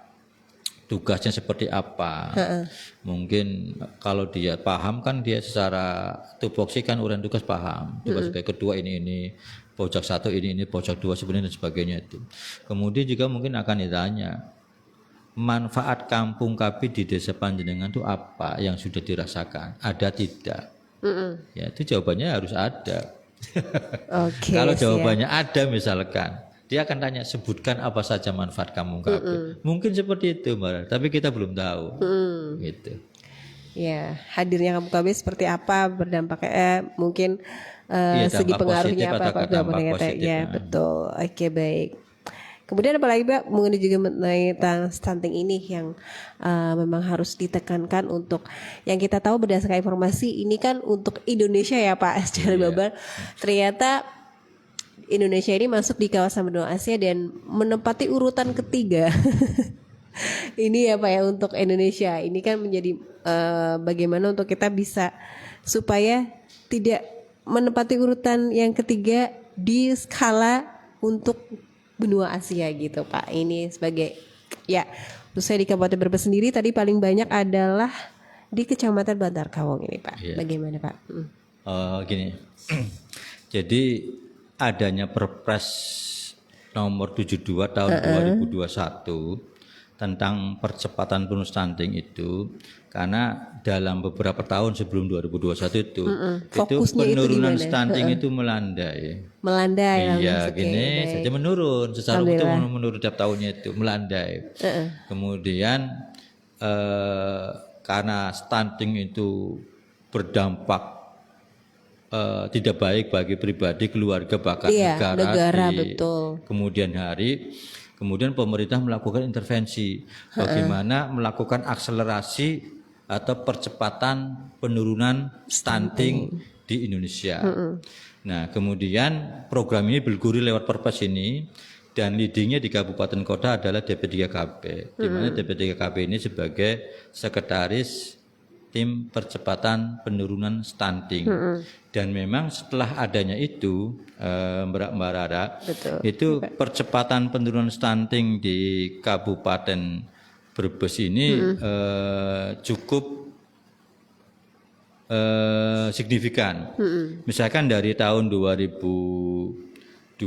tugasnya seperti apa. Mungkin kalau dia paham kan dia secara tupoksi kan uraian tugas paham. Tugas sebagai ketua ini pojok 1 ini pojok 2 sebenarnya dan sebagainya itu. Kemudian juga mungkin akan ditanya manfaat kampung KB di desa panjenengan itu apa yang sudah dirasakan? Ada tidak? Ya itu jawabannya harus ada. Kalau jawabannya ada misalkan, dia akan tanya sebutkan apa saja manfaat kampung KB. Mungkin seperti itu Mbak, tapi kita belum tahu. Gitu. Ya, hadirnya kampung KB seperti apa, berdampaknya mungkin segi dampak pengaruhnya positif apa, atau dampak positif, ya betul. Oke, baik. Kemudian apalagi Mbak mengenai juga mengenai tentang stunting ini yang memang harus ditekankan untuk yang kita tahu berdasarkan informasi ini kan untuk Indonesia ya Pak secara global. Ternyata Indonesia ini masuk di kawasan benua Asia dan menempati urutan ketiga. Ini ya Pak ya untuk Indonesia. Ini kan menjadi bagaimana untuk kita bisa supaya tidak menempati urutan yang ketiga di skala untuk benua Asia gitu Pak. Ini sebagai ya, terus saya di Kabupaten Brebes sendiri tadi paling banyak adalah di Kecamatan Bantar Kawung ini Pak. Bagaimana Pak? Gini. Jadi adanya Perpres nomor 72 tahun 2021 tentang percepatan penurunan stunting itu karena dalam beberapa tahun sebelum 2021 itu penurunan stunting itu melandai. Iya, gini saja menurun, secara itu menurun tiap tahunnya itu melandai. Kemudian karena stunting itu berdampak tidak baik bagi pribadi, keluarga, bahkan negara di kemudian hari. Kemudian pemerintah melakukan intervensi bagaimana melakukan akselerasi atau percepatan penurunan stunting di Indonesia. Nah, kemudian program ini bergulir lewat Perpres ini dan leadingnya di kabupaten kota adalah DP3KB, di mana DP3KB ini sebagai sekretaris tim percepatan penurunan stunting. Dan memang setelah adanya itu Mbak Rara, itu percepatan penurunan stunting di Kabupaten Brebes ini cukup signifikan. Misalkan dari tahun 2021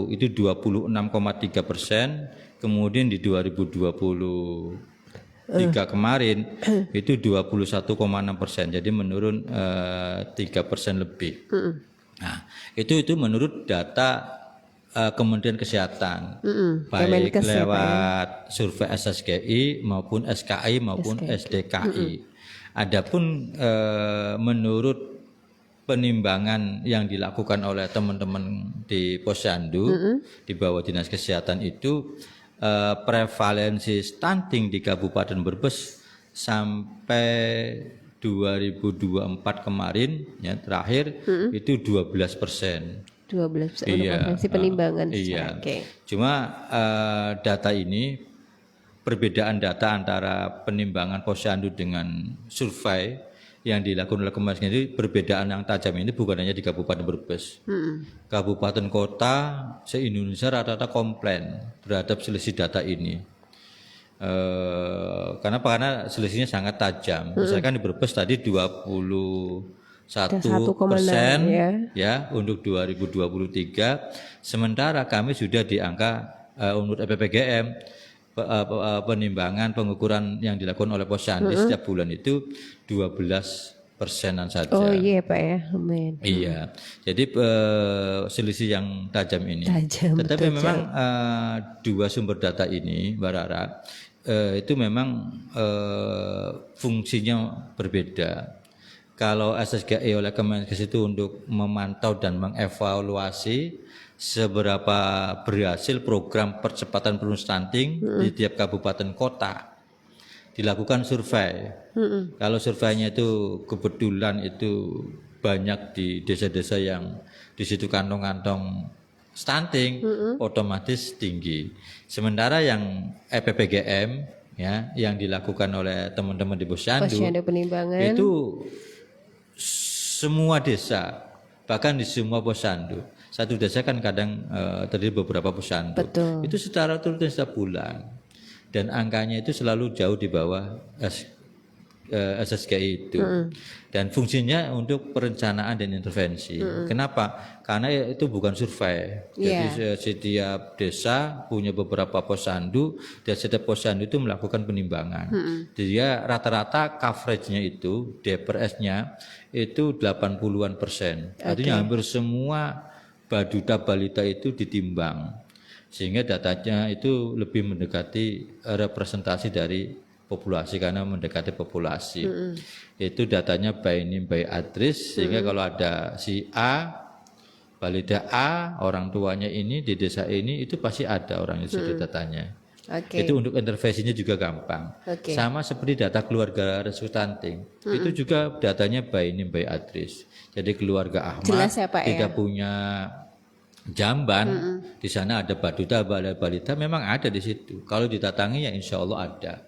itu 26,3%, kemudian di 2023 kemarin itu 21,6%, jadi menurun 3% lebih. Nah, itu menurut data Kementerian Kesehatan, baik lewat survei SSGI maupun SKI maupun SDKI. Adapun menurut penimbangan yang dilakukan oleh teman-teman di Posyandu di bawah Dinas Kesehatan itu prevalensi stunting di Kabupaten Brebes sampai 2024 kemarin ya terakhir itu 12%. 12% prevalensi penimbangan. Iya. Cuma data ini perbedaan data antara penimbangan Posyandu dengan survei yang dilakukan oleh Kemenkes itu perbedaan yang tajam ini bukan hanya di Kabupaten Brebes. Kabupaten kota se-Indonesia rata-rata komplain terhadap selisih data ini. Karena selisihnya sangat tajam. Misalkan di Brebes tadi 21% ya untuk 2023, sementara kami sudah di angka menurut EPPGM penimbangan pengukuran yang dilakukan oleh Posyandu setiap bulan itu 12%-an saja. Oh iya Pak ya, lumayan. Iya, jadi selisih yang tajam ini. Tetapi memang dua sumber data ini, Mbak Rara, itu memang fungsinya berbeda. Kalau SSGI oleh Kemenkes itu untuk memantau dan mengevaluasi seberapa berhasil program percepatan penurunan stunting di tiap kabupaten kota. Dilakukan survei. Kalau surveinya itu kebetulan itu banyak di desa-desa yang di situ kantong-kantong stunting, otomatis tinggi. Sementara yang EPPGM ya yang dilakukan oleh teman-teman di Posyandu penimbangan itu semua desa, bahkan di semua posyandu. Satu desa kan kadang terdiri beberapa posyandu. Betul. Itu secara rutin setiap bulan. Dan angkanya itu selalu jauh di bawah SSGI itu. Dan fungsinya untuk perencanaan dan intervensi. Kenapa? Karena itu bukan survei. Jadi setiap desa punya beberapa posyandu dan setiap posyandu itu melakukan penimbangan. Jadi rata-rata coveragenya itu DPRS-nya itu 80-an%. Artinya hampir semua baduda balita itu ditimbang. Sehingga datanya itu lebih mendekati representasi dari populasi karena mendekati populasi. Itu datanya by name by address, sehingga kalau ada si A, balita A, orang tuanya ini di desa ini, itu pasti ada orang di situ datanya. Itu untuk intervensinya juga gampang. Sama seperti data keluarga rescue stunting, itu juga datanya by name by address. Jadi keluarga Ahmad Jelas ya, Pak, tidak punya jamban, di sana ada baduda balita, memang ada di situ. Kalau didatangi ya insya Allah ada.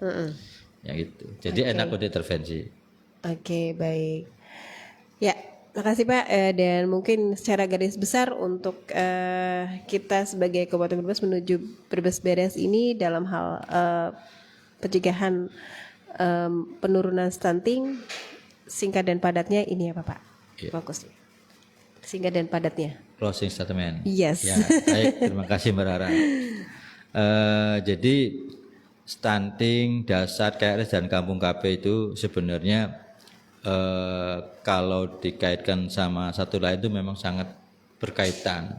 Ya gitu. Jadi enak untuk intervensi. Baik. Ya, makasih Pak. Dan mungkin secara garis besar untuk kita sebagai Kabupaten Brebes menuju Brebes beres ini dalam hal pencegahan penurunan stunting, singkat dan padatnya ini apa Pak? Fokusnya. Singkat dan padatnya. Closing statement. Yes. Ya, baik, terima kasih Mbak Rara. Jadi stunting, dasar, KRS dan Kampung KB itu sebenarnya kalau dikaitkan sama satu lain itu memang sangat berkaitan.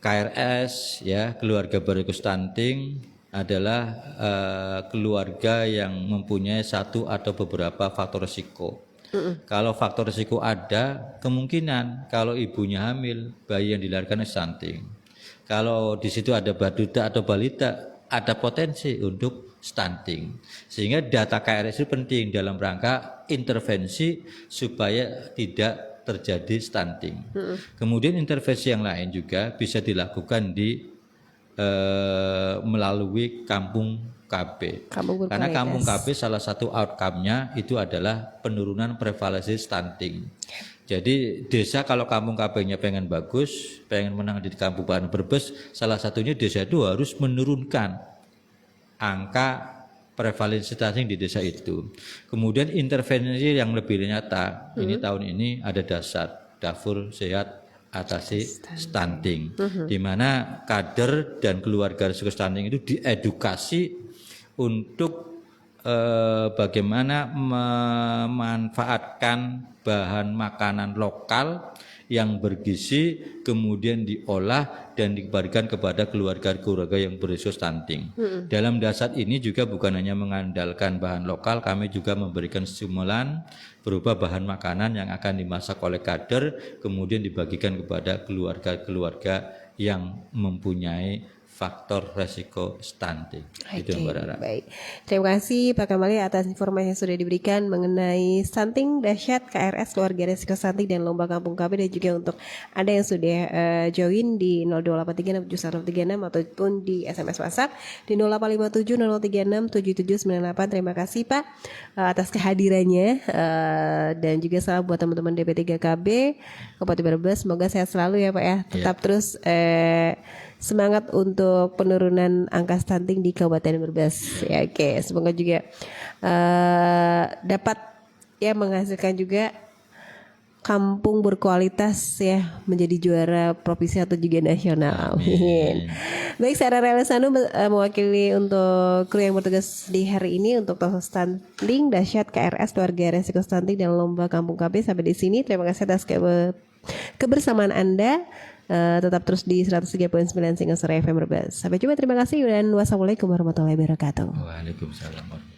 KRS ya, keluarga berisiko stunting adalah keluarga yang mempunyai satu atau beberapa faktor risiko. Kalau faktor risiko ada, kemungkinan kalau ibunya hamil, bayi yang dilahirkan stunting. Kalau di situ ada baduda atau balita, ada potensi untuk stunting. Sehingga data KRS itu penting dalam rangka intervensi supaya tidak terjadi stunting. Kemudian intervensi yang lain juga bisa dilakukan di melalui kampung KB. Karena kampung KB salah satu outcome-nya itu adalah penurunan prevalensi stunting. Jadi desa kalau kampung KB-nya pengen bagus, pengen menang di Kabupaten Brebes, salah satunya desa itu harus menurunkan angka prevalensi stunting di desa itu. Kemudian intervensi yang lebih nyata, ini tahun ini ada dasar dapur sehat atasi stunting, di mana kader dan keluarga risiko stunting itu diedukasi untuk bagaimana memanfaatkan bahan makanan lokal yang bergizi, kemudian diolah dan diberikan kepada keluarga-keluarga yang berisiko stunting. Dalam dasar ini juga bukan hanya mengandalkan bahan lokal, kami juga memberikan stimulan berupa bahan makanan yang akan dimasak oleh kader, kemudian dibagikan kepada keluarga-keluarga yang mempunyai faktor resiko stunting. Itu Mbak Rara. Baik. Terima kasih Pak Kamali atas informasi yang sudah diberikan mengenai stunting dahsyat, KRS, keluarga resiko stunting dan lomba kampung KB, dan juga untuk Anda yang sudah join di 028367136 ataupun di SMS WhatsApp di 085703677798. Terima kasih Pak atas kehadirannya, dan juga salam buat teman-teman DP3KB Kabupaten Brebes. Semoga sehat selalu ya Pak ya. Tetap terus semangat untuk penurunan angka stunting di Kabupaten Brebes. Ya, oke. Semoga juga dapat ya menghasilkan juga kampung berkualitas ya, menjadi juara provinsi atau juga nasional. Amin. Baik, saya Rara Lesanu mewakili untuk kru yang bertugas di hari ini untuk tos stunting dahsyat, KRS, keluarga resiko stunting dan lomba kampung KB. Sampai di sini. Terima kasih atas kebersamaan Anda. Tetap terus di 103.9 Singosari FM Brebes. Sampai jumpa, terima kasih dan wassalamualaikum warahmatullahi wabarakatuh. Waalaikumsalam.